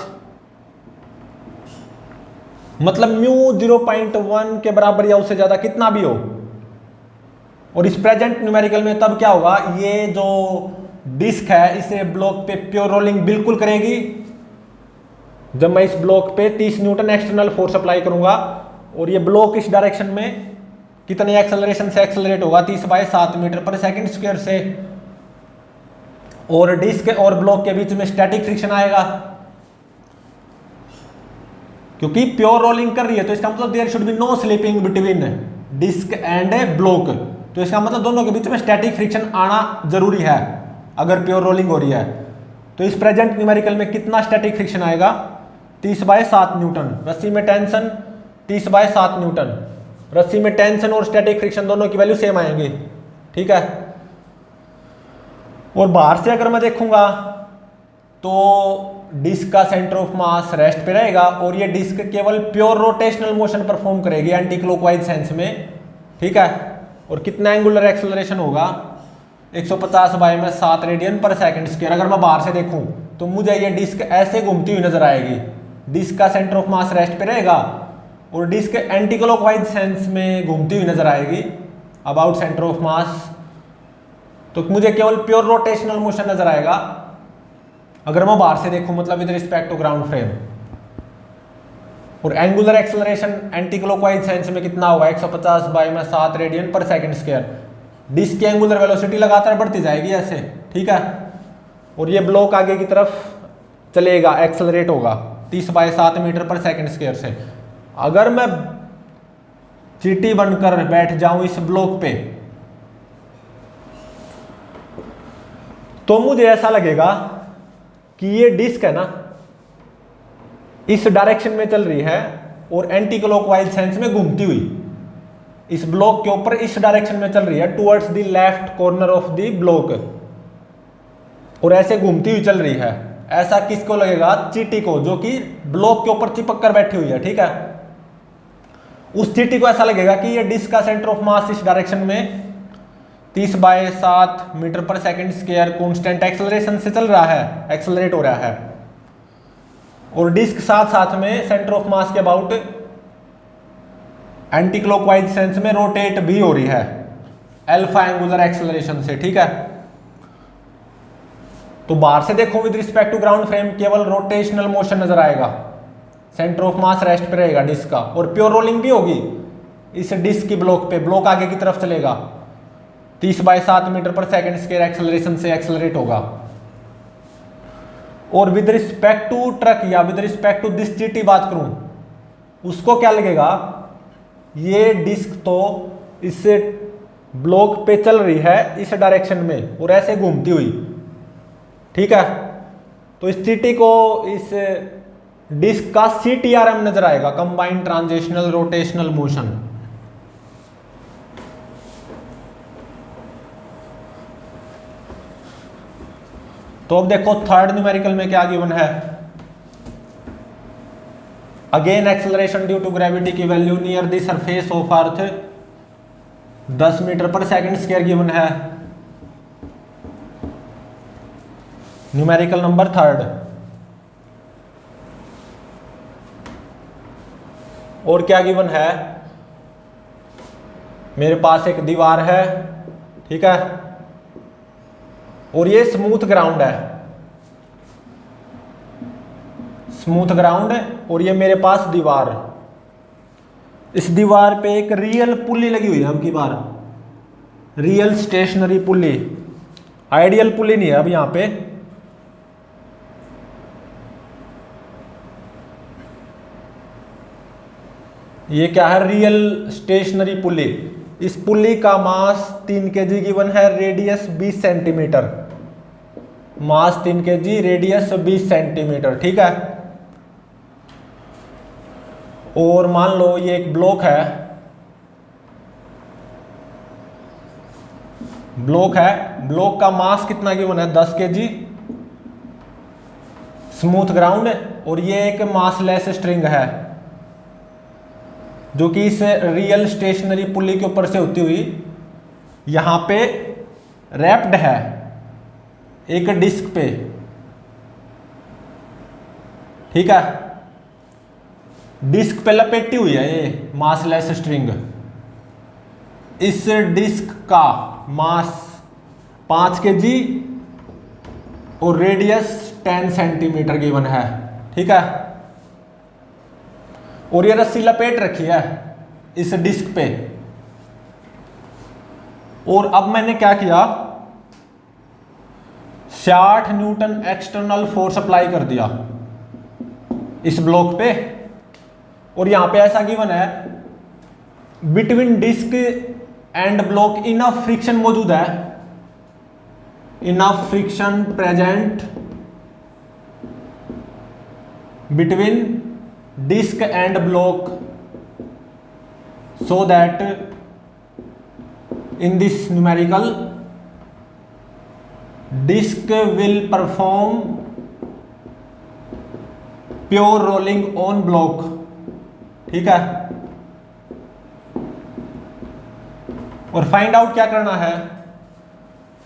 मतलब म्यू 0.1 के बराबर या उससे ज्यादा कितना भी हो। और इस प्रेजेंट न्यूमेरिकल में तब क्या होगा, ये जो डिस्क है इसे ब्लॉक पे प्योर रोलिंग बिल्कुल करेगी जब मैं इस ब्लॉक पे 30 न्यूटन एक्सटर्नल फोर्स अप्लाई करूंगा, और ये ब्लॉक इस डायरेक्शन में कितने एक्सेलरेशन से एक्सेलरेट होगा 30 बाय 7 मीटर पर सेकंड स्क्वायर से, और डिस्क और ब्लॉक के बीच में स्टैटिक फ्रिक्शन आएगा, क्योंकि प्योर रोलिंग कर रही है तो इसका मतलब there should be no slipping between disc and block, तो इसका मतलब दोनों के बीच में स्टैटिक फ्रिक्शन आना जरूरी है अगर प्योर रोलिंग हो रही है। तो इस प्रेजेंट न्यूमेरिकल में कितना स्टैटिक फ्रिक्शन आएगा 30 बाय 7 न्यूटन, रस्सी में टेंशन 30 बाय 7 न्यूटन, रस्सी में टेंशन और स्टैटिक फ्रिक्शन दोनों की वैल्यू सेम आएंगी। ठीक है, और बाहर से अगर मैं देखूंगा तो डिस्क का सेंटर ऑफ मास रेस्ट पे रहेगा और ये डिस्क केवल प्योर रोटेशनल मोशन परफॉर्म करेगी एंटी क्लॉकवाइज सेंस में। ठीक है, और कितना एंगुलर एक्सेलरेशन होगा 150 बाय में 7 रेडियन पर सेकंड स्क्वायर। अगर मैं बाहर से देखूं तो मुझे ये डिस्क ऐसे घूमती हुई नजर आएगी, डिस्क का सेंटर ऑफ मास रेस्ट पे रहेगा और डिस्क एंटी क्लॉकवाइज सेंस में घूमती हुई नजर आएगी अबाउट सेंटर ऑफ मास, तो मुझे केवल प्योर रोटेशनल मोशन नजर आएगा अगर मैं बाहर से देखूं, मतलब with respect to ground frame. और angular acceleration anti clockwise sense में कितना होगा 150 बाय में 7 रेडियन पर सेकंड स्क्वायर। डिस्क की एंगुलर वेलोसिटी लगातार बढ़ती जाएगी ऐसे। ठीक है, और ये ब्लॉक आगे की तरफ चलेगा, एक्सेलरेट होगा 30 बाय 7 मीटर पर सेकंड स्क्वायर से। अगर मैं चीटी बनकर बैठ जाऊं इस ब्लॉक पे तो मुझे ऐसा लगेगा कि ये डिस्क है ना इस डायरेक्शन में चल रही है और एंटी क्लॉकवाइज सेंस में घूमती हुई इस ब्लॉक के ऊपर इस डायरेक्शन में चल रही है towards the left corner of the block, और ऐसे घूमती हुई चल रही है। ऐसा किसको लगेगा? चींटी को, जो कि ब्लॉक के ऊपर चिपक कर बैठी हुई है। ठीक है, उस चींटी को ऐसा लगेगा कि ये डिस्क का सेंटर ऑफ मास इस डायरेक्शन में 30/7 मीटर पर सेकंड स्क्वायर कांस्टेंट एक्सेलरेशन से चल रहा है, एक्सेलरेट हो रहा है, और डिस्क साथ साथ में सेंटर ऑफ मास के अबाउट एंटी क्लॉकवाइज सेंस में रोटेट भी हो रही है अल्फा एंगुलर एक्सेलरेशन से। ठीक है, तो बाहर से देखो with respect to ground frame केवल रोटेशनल मोशन नजर आएगा, सेंटर ऑफ मास रेस्ट पे रहेगा डिस्क का, और प्योर रोलिंग भी होगी इस डिस्क की ब्लॉक पे, ब्लॉक आगे की तरफ चलेगा, 30/7 मीटर पर सेकंड स्क्वायर एक्सेलरेशन से एक्सेलरेट होगा। और विद रिस्पेक्ट टू ट्रक या विद रिस्पेक्ट टू दिस चींटी बात करूं, उसको क्या लगेगा? ये डिस्क तो इस ब्लॉक पे चल रही है इस डायरेक्शन में और ऐसे घूमती हुई। ठीक है, तो इस चींटी को इस डिस्क का CTRM नजर आएगा, कंबाइंड ट्रांजिशनल रोटेशनल मोशन। तो अब देखो थर्ड न्यूमेरिकल में क्या गिवन है। Again acceleration due to gravity की value near the surface of earth 10 metre पर सेकंड स्क्वायर गिवन है। Numerical number third. और क्या गिवन है? मेरे पास एक दीवार है, ठीक है, और ये स्मूथ ग्राउंड है, स्मूथ ग्राउंड है, और ये मेरे पास दीवार। इस दीवार पे एक रियल पुल्ली लगी हुई है, अब की बार real stationary pulley, ideal pulley नहीं है अब यहां पे। ये क्या है? Real stationary pulley. इस पुल्ली का मास 3 kg गिवन है, radius 20 centimetre, mass 3 kg, radius 20 centimetre. ठीक है, और मान लो ये एक ब्लॉक है, ब्लॉक है, ब्लॉक का मास कितना गिवन है? 10 kg, स्मूथ ग्राउंड, और ये एक मासलेस स्ट्रिंग है जो कि इस रियल स्टेशनरी पुल्ली के ऊपर से होती हुई यहां पे रैप्ड है एक डिस्क पे। ठीक है, डिस्क पे लपेटी हुई है ये मासलेस स्ट्रिंग। इस डिस्क का मास 5 kg और रेडियस 10 सेंटीमीटर गिवन है। ठीक है, और ये रस्सी लपेट रखी है इस डिस्क पे। और अब मैंने क्या किया? 60 न्यूटन एक्सटर्नल फोर्स अप्लाई कर दिया इस ब्लॉक पे, और यहां पे ऐसा गिवन है between disc and block enough friction मौजूद है, enough friction present between disk and block so that in this numerical disk will perform pure rolling on block। ठीक है, और फाइंड आउट क्या करना है?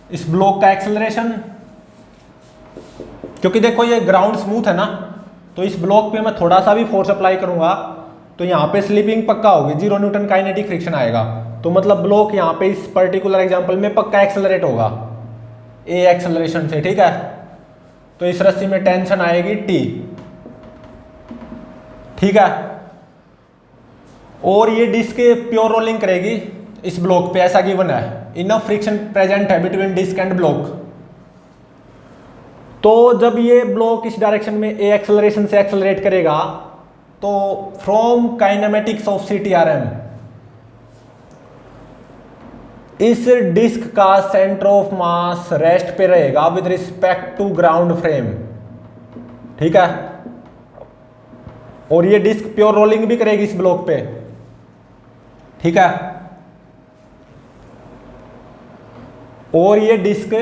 इस ब्लॉक का एक्सेलरेशन, क्योंकि देखो ये ग्राउंड स्मूथ है ना, तो इस ब्लॉक पे मैं थोड़ा सा भी फोर्स अप्लाई करूंगा तो यहाँ पे स्लिपिंग पक्का होगी, 0 न्यूटन काइनेटिक फ्रिक्शन आएगा, तो मतलब ब्लॉक यहाँ पे इस पर्टिकुलर एग्जांपल में पक्का एक्सेलरेट होगा ए एक्सेलरेशन से। ठीक है, तो इस रस्सी में टेंशन आएगी T। ठीक है, और ये डिस्क प्योर रोलिंग करेगी इस ब्लॉक पे, ऐसा गिवन है, इनफ फ्रिक्शन प्रेजेंट है बिटवीन डिस्क एंड ब्लॉक। तो जब ये ब्लॉक इस डायरेक्शन में ए एक्सेलरेशन से एक्सेलरेट करेगा तो फ्रॉम काइनेमेटिक्स ऑफ CTRM इस डिस्क का सेंटर ऑफ मास रेस्ट पे रहेगा with respect to ground frame, ठीक है। और ये डिस्क प्योर रोलिंग भी करेगी इस ब्लॉक पे, ठीक है। और ये डिस्क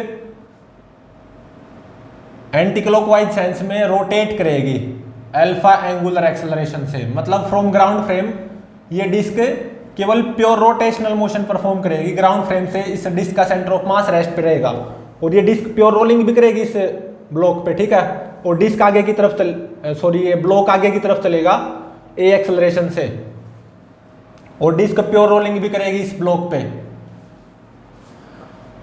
एंटी क्लॉकवाइज सेंस में रोटेट करेगी अल्फा एंगुलर एक्सेलरेशन से, मतलब फ्रॉम ग्राउंड फ्रेम ये डिस्क केवल प्योर रोटेशनल मोशन परफॉर्म करेगी ग्राउंड फ्रेम से। इस डिस्क का सेंटर ऑफ मास रेस्ट पे रहेगा और ये डिस्क प्योर रोलिंग भी करेगी इस ब्लॉक पे, ठीक है। और डिस्क आगे की तरफ ये ब्लॉक आगे की तरफ चलेगा ए एक्सेलरेशन से, और डिस्क प्योर रोलिंग भी करेगी इस ब्लॉक पे।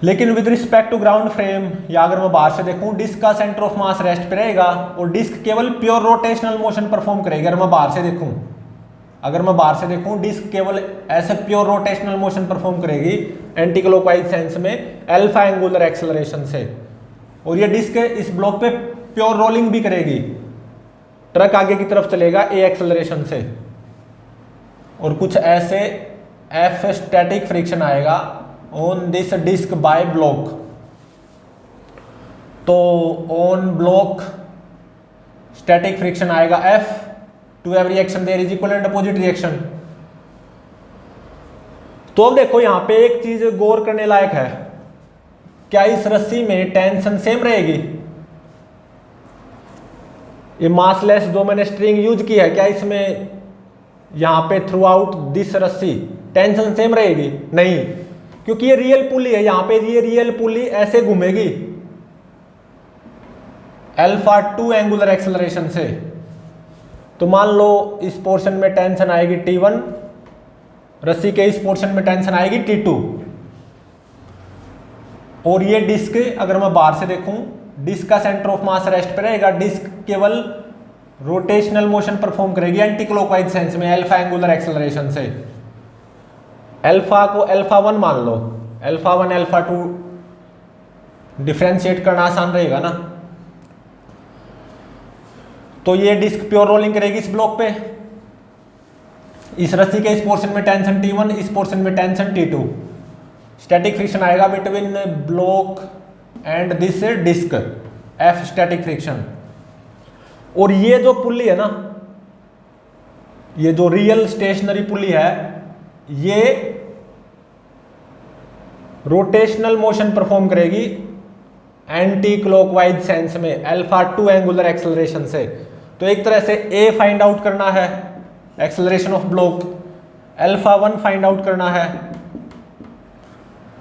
लेकिन with respect to ground frame, या अगर मैं बाहर से देखूं, डिस्क का सेंटर ऑफ मास रेस्ट पे रहेगा और डिस्क केवल प्योर रोटेशनल मोशन परफॉर्म करेगी। अगर मैं बाहर से देखूं डिस्क केवल ऐसे प्योर रोटेशनल मोशन परफॉर्म करेगी एंटी क्लॉकवाइज सेंस में अल्फा एंगुलर एक्सेलरेशन से। और ये डिस्क इस ब्लॉक पे प्योर रोलिंग भी करेगी, ट्रक आगे की तरफ चलेगा ए एक्सेलरेशन से, और कुछ ऐसे एफ स्टैटिक फ्रिक्शन आएगा on this disc by block. तो ऑन ब्लॉक स्टैटिक फ्रिक्शन आएगा F, to every action there is equal and opposite reaction. तो अब देखो यहां पे एक चीज गौर करने लायक है, क्या इस रस्सी में टेंशन सेम रहेगी? ये मासलेस जो मैंने स्ट्रिंग यूज की है, क्या इसमें यहां पे थ्रू आउट दिस रस्सी टेंशन सेम रहेगी? नहीं, क्योंकि ये रियल पुली है। यहां पे ये रियल पुली ऐसे घूमेगी अल्फा 2 एंगुलर एक्सेलरेशन से। तो मान लो इस पोर्शन में टेंशन आएगी T1, रस्सी के इस पोर्शन में टेंशन आएगी T2, और ये डिस्क अगर मैं बाहर से देखूं, डिस्क का सेंटर ऑफ मास रेस्ट पे रहेगा। डिस्क केवल रोटेशनल मोशन परफॉर्म करेगी एंटी क्लॉकवाइज सेंस में अल्फा एंगुलर एक्सेलरेशन से। अल्फा को अल्फा 1 मान लो, अल्फा 1 अल्फा 2 डिफ्रेंशिएट करना आसान रहेगा ना। तो ये डिस्क प्योर रोलिंग करेगी इस ब्लॉक पे, इस रस्सी के इस पोर्शन में टेंशन T1, इस पोर्शन में टेंशन T2। स्टैटिक फ्रिक्शन आएगा between block and this disc, F static friction. और ये जो पुल्ली है ना, ये जो रियल स्टेशनरी पुल्ली है, ये रोटेशनल मोशन परफॉर्म करेगी एंटी क्लॉकवाइज सेंस में अल्फा 2 एंगुलर एक्सेलरेशन से। तो एक तरह से ए फाइंड आउट करना है, acceleration of block, alpha 1 find out करना है,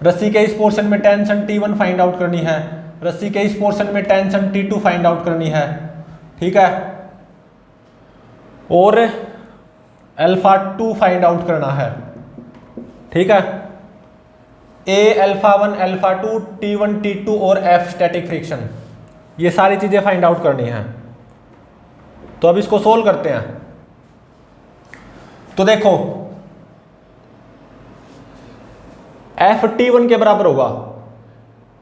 रस्सी के इस पोर्शन में टेंशन T1 फाइंड आउट करनी है, रस्सी के इस पोर्शन में टेंशन T2 फाइंड आउट करनी है, ठीक है। और अल्फा 2 फाइंड आउट करना है, ठीक है। ए अल्फा 1 अल्फा 2 T1 T2 और एफ स्टैटिक फ्रिक्शन, ये सारी चीजें फाइंड आउट करनी है। तो अब इसको सोल्व करते हैं। तो देखो एफ T1 के बराबर होगा,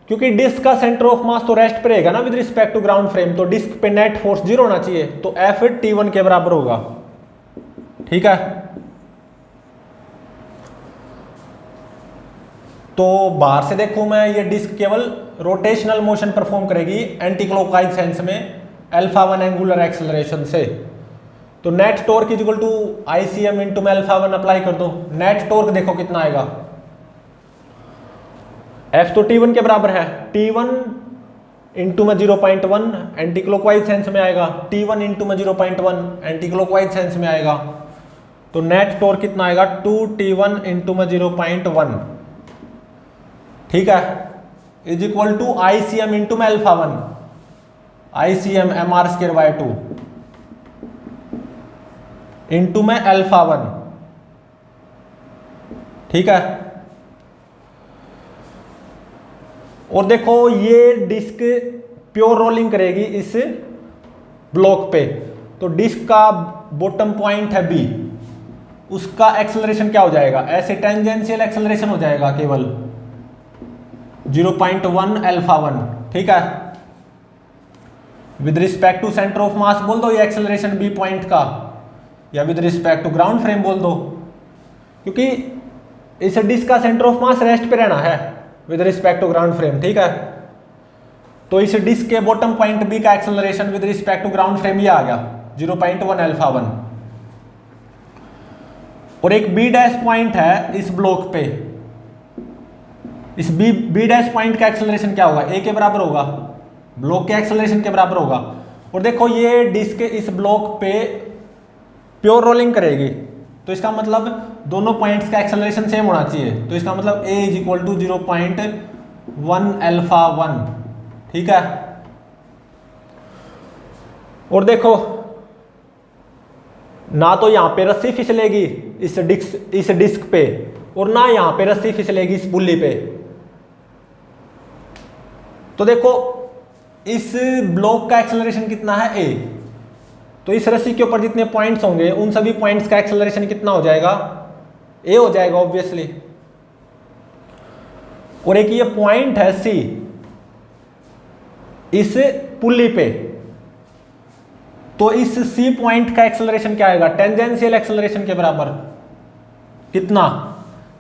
क्योंकि डिस्क का सेंटर ऑफ मास तो रेस्ट पे रहेगा ना with respect to ground frame, तो डिस्क पे नेट फोर्स 0 होना चाहिए। तो एफ T1 के बराबर होगा, ठीक है। तो बाहर से देखूं मैं, ये डिस्क केवल रोटेशनल मोशन परफॉर्म करेगी एंटी क्लॉकवाइज सेंस में अल्फा 1 एंगुलर एक्सेलरेशन से। तो net torque is equal to ICM into में अल्फा 1 अप्लाई कर दो। नेट टॉर्क देखो कितना आएगा, एफ तो T1 के बराबर है, T1 इंटू में 0.1 एंटी क्लॉकवाइज सेंस में आएगा, T1 इंटू में 0.1 एंटी क्लॉकवाइज सेंस में आएगा। तो नेट टॉर्क कितना आएगा, 2T1 इंटू में 0.1, ठीक है, is equal to ICM into में अल्फा 1, ICM mr² 2 इंटू में अल्फा 1, ठीक है। और देखो ये डिस्क प्योर रोलिंग करेगी इस ब्लॉक पे, तो डिस्क का बॉटम पॉइंट है B, उसका एक्सेलरेशन क्या हो जाएगा, ऐसे टेंजेंशियल एक्सेलरेशन हो जाएगा केवल 0.1 अल्फा 1, ठीक है। With respect to centre of mass बोल दो ये एक्सेलरेशन B पॉइंट का, या with respect to ground frame बोल दो, क्योंकि इस डिस्क का सेंटर ऑफ मास रेस्ट पे रहना है with respect to ground frame, ठीक है। तो इस डिस्क के बॉटम पॉइंट बी का acceleration with respect to ground frame ये आ गया 0.1 अल्फा 1, और एक बी डैश पॉइंट है इस ब्लॉक पे। इस बी डैश पॉइंट का एक्सेलरेशन क्या होगा, ए के बराबर होगा, ब्लॉक के एक्सेलरेशन के बराबर होगा। और देखो ये डिस्क इस ब्लॉक पे प्योर रोलिंग करेगी, तो इसका मतलब दोनों पॉइंट्स का एक्सेलरेशन सेम होना चाहिए। तो इसका मतलब a is equal to 0.1 alpha 1, ठीक है। और देखो ना तो यहां पे रस्सी फिसलेगी इस डिस्क पे, और ना यहां पे रस्सी फिसलेगी इस पुल्ली पे। तो देखो इस ब्लॉक का एक्सेलरेशन कितना है a, तो इस रस्सी के ऊपर जितने पॉइंट्स होंगे उन सभी पॉइंट्स का एक्सेलरेशन कितना हो जाएगा, a हो जाएगा ऑब्वियसली। और एक ये पॉइंट है c इस पुल्ली पे, तो इस c पॉइंट का एक्सेलरेशन क्या आएगा, टेंजेंशियल एक्सेलरेशन के बराबर, कितना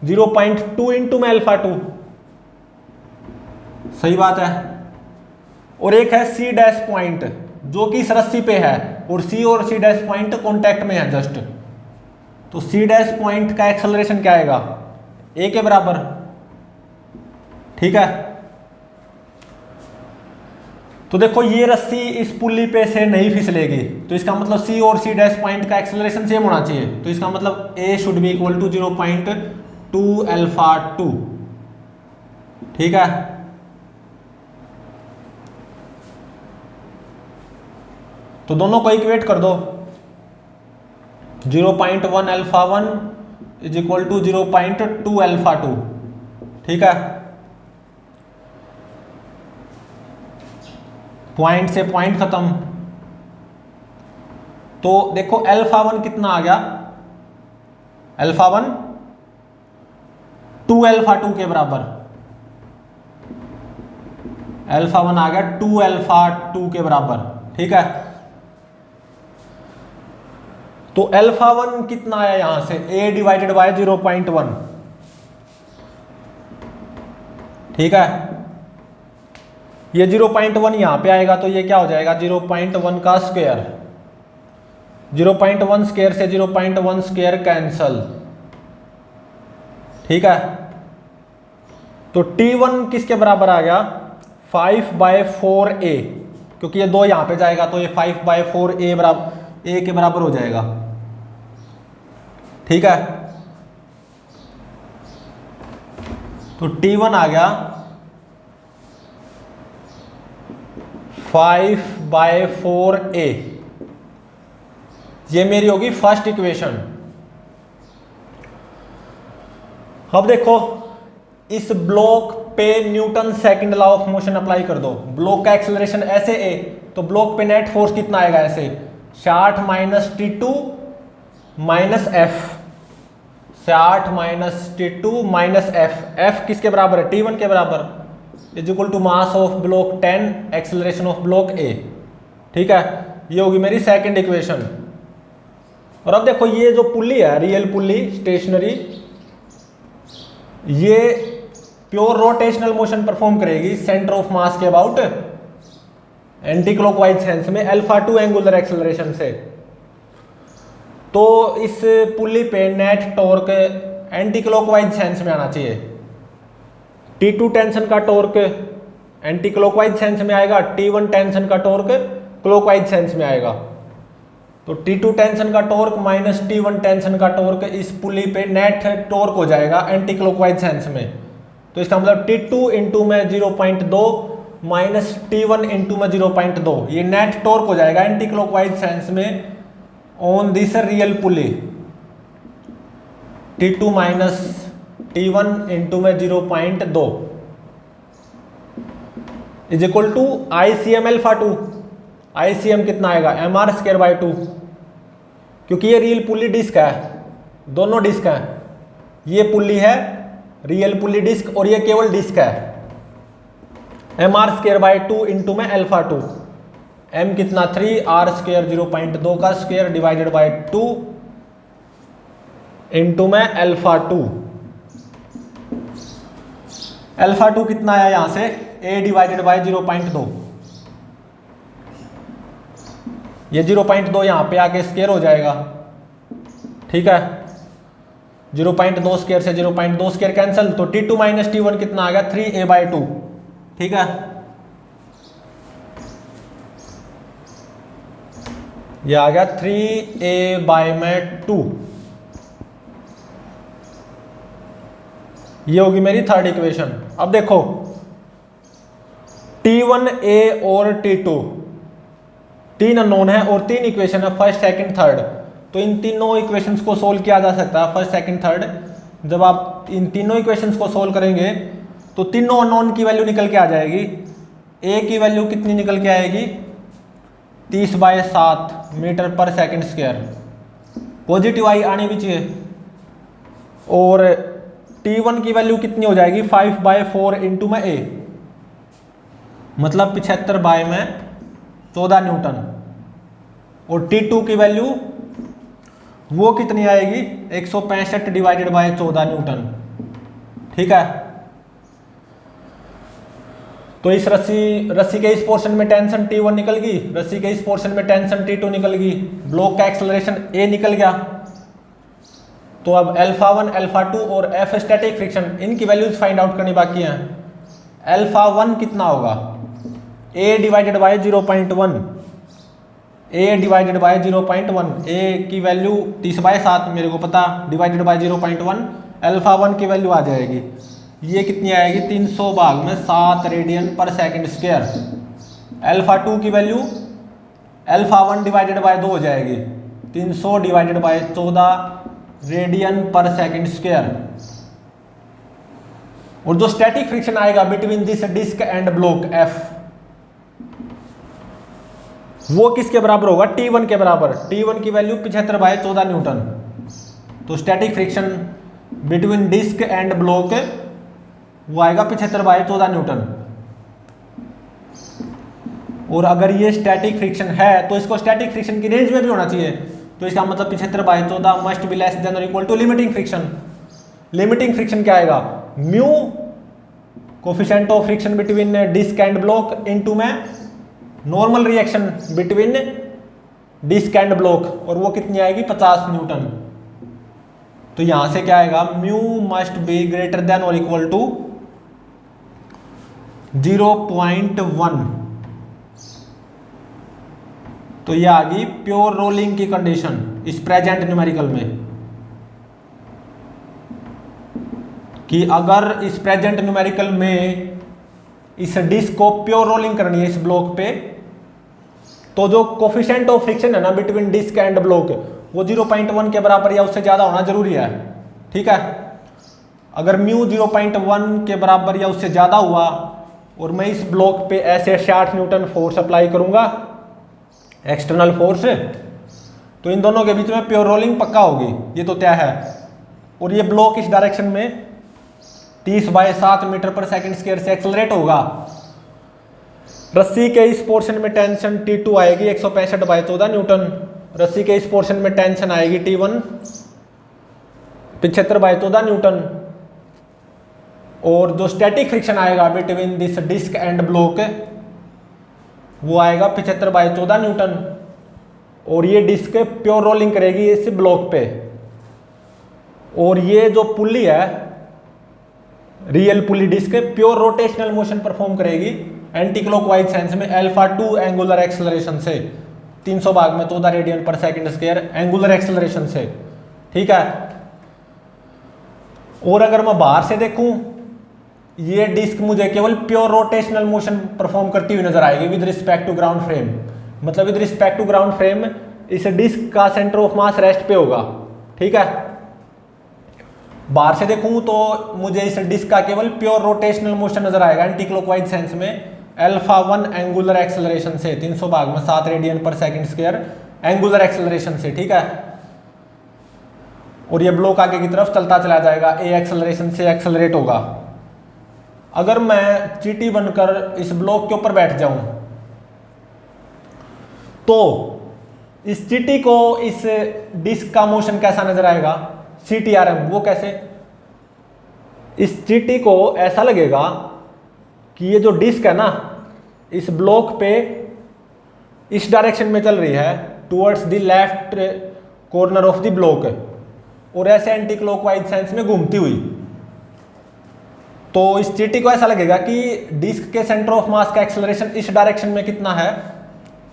0.2 इंटू में अल्फा 2, सही बात है। और एक है c डैश पॉइंट जो कि इस रस्सी पे है, और c और c डैश पॉइंट कॉन्टैक्ट में है जस्ट, तो c डैश पॉइंट का एक्सेलरेशन क्या आएगा, a के बराबर, ठीक है। तो देखो ये रस्सी इस पुल्ली पे से नहीं फिसलेगी, तो इसका मतलब c और c डैश पॉइंट का एक्सेलरेशन सेम होना चाहिए। तो इसका मतलब a should be equal to 0.2 alpha 2, ठीक है। तो दोनों को इक्वेट कर दो, 0.1 alpha 1 is equal to 0.2 alpha 2, ठीक है। पॉइंट से पॉइंट खत्म। तो देखो अल्फा 1 कितना आ गया, अल्फा 1 2 अल्फा 2 के बराबर, अल्फा 1 आ गया 2 अल्फा 2 के बराबर, ठीक है। तो अल्फा 1 कितना आया यहां से, a डिवाइडेड बाय 0.1, ठीक है। ये 0.1 यहां पे आएगा, तो ये क्या हो जाएगा 0.1 का स्क्वायर, 0.1 स्क्वायर से 0.1 स्क्वायर कैंसल, ठीक है। तो T1 किसके बराबर आ गया, 5/4a, क्योंकि ये 2 यहां पे जाएगा तो ये 5/4a बराबर a के बराबर हो जाएगा, ठीक है। तो T1 आ गया 5/4a, ये मेरी होगी फर्स्ट इक्वेशन। अब देखो इस ब्लॉक पे Newton second law of motion apply कर दो। ब्लॉक का एक्सेलरेशन ऐसे a, तो ब्लॉक पे नेट फोर्स कितना आएगा, ऐसे 60 minus T2 minus F, 60 minus T2 minus F, F किसके बराबर है, T1 के बराबर, is equal to mass of block 10 acceleration of block A, ठीक है। ये होगी मेरी सेकंड इक्वेशन। और अब देखो ये जो पुल्ली है, रियल पुल्ली स्टेशनरी, ये प्योर रोटेशनल मोशन परफॉर्म करेगी सेंटर ऑफ मास के अबाउट एंटी क्लॉकवाइज सेंस में अल्फा 2 एंगुलर एक्सेलरेशन से। तो इस पुल्ली पे net torque anti clockwise sense में आना चाहिए। T2 टेंशन का टॉर्क एंटी क्लॉकवाइज सेंस में आएगा, T1 टेंशन का टॉर्क क्लॉकवाइज सेंस में आएगा। तो T2 टेंशन का टॉर्क माइनस T1 टेंशन का टॉर्क इस पुली पे नेट टॉर्क हो जाएगा एंटी क्लॉकवाइज सेंस में। तो इसका मतलब T2 इंटू में 0.2 माइनस T1 इंटू में 0.2, ये नेट टॉर्क हो जाएगा एंटी क्लॉकवाइज सेंस में on this real pulley. T2 minus T1 into में 0.2 is equal to ICM alpha 2। ICM कितना आएगा, MR स्क्वायर बाय 2, क्योंकि ये रियल पुली डिस्क है, दोनों डिस्क हैं। ये पुली है रियल पुली डिस्क और ये केवल डिस्क है। MR स्क्वायर बाय 2 इंटू में अल्फा 2, M कितना 3, R स्क्वायर 0.2 का स्क्वायर डिवाइडेड बाय 2 इंटू में अल्फा 2, अल्फा 2 कितना आया यहाँ से, a डिवाइडेड बाय 0.2, ये 0.2 यहाँ पे आके स्क्वायर हो जाएगा, ठीक है। 0.2 स्क्वायर से 0.2 स्क्वायर कैंसिल, तो T2 माइनस T1 कितना आ गया, 3a/2, ठीक है। ये आ गया 3a/2, ये होगी मेरी थर्ड इक्वेशन। अब देखो T1a और T2 तीन अननोन है और तीन इक्वेशन है, फर्स्ट सेकंड थर्ड, तो इन तीनों इक्वेशंस को सोल्व किया जा सकता है, फर्स्ट सेकंड थर्ड। जब आप इन तीनों इक्वेशंस को सोल्व करेंगे तो तीनों अननोन की वैल्यू निकल के आ जाएगी। a की वैल्यू कितनी निकल के आएगी, 30/7 मीटर पर सेकंड स्क्वायर, पॉजिटिव आई आनी भी चाहिए। और T1 की वैल्यू कितनी हो जाएगी, 5/4 इंटू में a, मतलब 75/14 न्यूटन। और T2 की वैल्यू वो कितनी आएगी, 165 डिवाइडेड बाय 14 न्यूटन, ठीक है। तो इस रस्सी के इस पोर्शन में टेंशन T1 निकल गई, रस्सी के इस पोर्शन में टेंशन T2 निकल गई, ब्लॉक का एक्सेलरेशन a निकल गया। तो अब अल्फा 1, अल्फा 2 और F स्टैटिक फ्रिक्शन, इनकी वैल्यूज फाइंड आउट करनी बाकी हैं। अल्फा 1 कितना होगा, a divided by 0.1, a divided by 0.1, a की वैल्यू 30/7 मेरे को पता, डिवाइडेड बाय 0.1, अल्फा 1 की वैल्यू आ जाएगी, ये कितनी आएगी, 300/7 रेडियन पर सेकंड स्क्वायर। अल्फा 2 की वैल्यू अल्फा 1 डिवाइडेड बाय 2 हो जाएगी, 300 डिवाइडेड बाय 14 रेडियन पर सेकंड स्क्वायर। और जो स्टैटिक फ्रिक्शन आएगा between this disc and block F, वो किसके बराबर होगा, T1 के बराबर। T1 की वैल्यू 75/14 न्यूटन। तो static friction between disc and block वो आएगा 75/14 न्यूटन। और अगर ये स्टैटिक फ्रिक्शन है तो इसको स्टैटिक फ्रिक्शन की रेंज में भी होना चाहिए, तो इसका मतलब 75/14 मस्ट बी लेस देन और equal to limiting friction. Limiting friction क्या आएगा, mu coefficient of friction between disc and block into में normal reaction between disc and block, और वो कितनी आएगी, 50 न्यूटन। तो यहां से क्या आएगा, mu must be greater than और इक्वल टू 0.1। तो ये आ गई प्योर रोलिंग की कंडीशन इस प्रेजेंट न्यूमेरिकल में, कि अगर इस प्रेजेंट न्यूमेरिकल में इस डिस्क को प्योर रोलिंग करनी है इस ब्लॉक पे, तो जो कोफिशिएंट ऑफ फ्रिक्शन है ना बिटवीन डिस्क एंड ब्लॉक, वो 0.1 के बराबर या उससे ज्यादा होना जरूरी है, ठीक है। अगर म्यू 0.1 के बराबर या उससे ज्यादा हुआ और मैं इस ब्लॉक पे ऐसे 60 न्यूटन फोर्स अप्लाई करूंगा, एक्सटर्नल फोर्स, तो इन दोनों के बीच में प्योर रोलिंग पक्का होगी, ये तो तय है। और ये ब्लॉक इस डायरेक्शन में 30/7 मीटर पर सेकंड स्क्वायर से एक्सेलरेट होगा। रस्सी के इस पोर्शन में टेंशन T2 आएगी 165/14 न्यूटन, रस्सी के इस पोर्शन में टेंशन आएगी T1 75/14 न्यूटन, और जो स्टैटिक फ्रिक्शन आएगा between this disc and block वो आएगा 75/14 न्यूटन। और ये डिस्क प्योर रोलिंग करेगी इस ब्लॉक पे, और ये जो पुली है real pulley disc pure rotational motion perform करेगी एंटी क्लॉकवाइज सेंस में अल्फा 2 एंगुलर एक्सेलरेशन से, 300/14 रेडियन पर सेकंड स्क्वायर एंगुलर एक्सेलरेशन से, ठीक है। और अगर मैं बाहर से देखूं, ये डिस्क मुझे केवल प्योर रोटेशनल मोशन परफॉर्म करती हुई नजर आएगी with respect to ground frame, मतलब with respect to ground frame इस डिस्क का सेंटर ऑफ मास रेस्ट पे होगा, ठीक है। बाहर से देखूं तो मुझे इस डिस्क का केवल प्योर रोटेशनल मोशन नजर आएगा एंटी क्लॉकवाइज सेंस में अल्फा 1 एंगुलर एक्सेलरेशन से, 300/7 रेडियन पर सेकंड स्क्वायर एंगुलर एक्सेलरेशन से, ठीक है। और ये ब्लॉक आगे की तरफ चलता चला जाएगा, ए एक्सेलरेशन से एक्सेलरेट होगा। अगर मैं चीटी बनकर इस ब्लॉक के ऊपर बैठ जाऊं तो इस चीटी को इस डिस्क का मोशन कैसा नजर आएगा, CTRM, वो कैसे, इस चींटी को ऐसा लगेगा कि ये जो डिस्क है ना इस ब्लॉक पे इस डायरेक्शन में चल रही है, towards the left corner of the block, और ऐसे एंटी क्लॉकवाइज सेंस में घूमती हुई। तो इस चींटी को ऐसा लगेगा कि डिस्क के सेंटर ऑफ मास का एक्सेलरेशन इस डायरेक्शन में कितना है,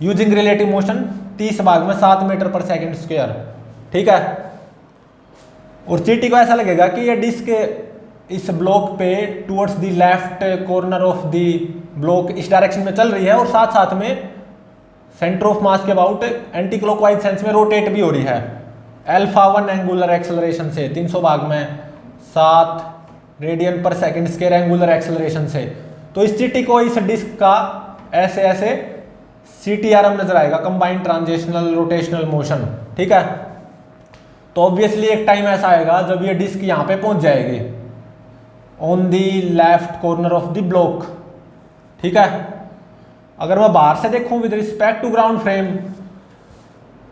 यूजिंग रिलेटिव मोशन 30 भाग में 7 मीटर पर सेकेंड स्क्वायर। ठीक है, और चींटी को ऐसा लगेगा कि ये डिस्क इस ब्लॉक पे towards the left corner of the block इस डायरेक्शन में चल रही है, और साथ साथ में सेंटर ऑफ मास के अबाउट एंटी क्लॉकवाइज सेंस में रोटेट भी हो रही है अल्फा 1 एंगुलर एक्सेलरेशन से, 300 भाग में 7 रेडियन पर सेकेंड स्क्वायर एंगुलर एक्सेलरेशन से। तो इस चींटी को इस डिस्क का ऐसे ऐसे CTRM नजर आएगा, कंबाइंड ट्रांजिशनल रोटेशनल मोशन। ठीक है, तो ऑब्वियसली एक टाइम ऐसा आएगा जब ये डिस्क यहाँ पे पहुंच जाएगी on the left corner of the block. ठीक है, अगर मैं बाहर से देखूं with respect to ground frame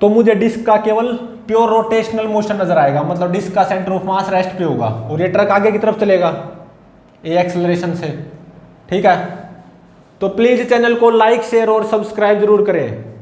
तो मुझे डिस्क का केवल प्योर रोटेशनल मोशन नजर आएगा, मतलब डिस्क का सेंटर ऑफ मास रेस्ट पे होगा और ये ट्रक आगे की तरफ चलेगा ए एक्सेलरेशन से। ठीक है, तो प्लीज चैनल को लाइक शेयर और सब्सक्राइब जरूर करें।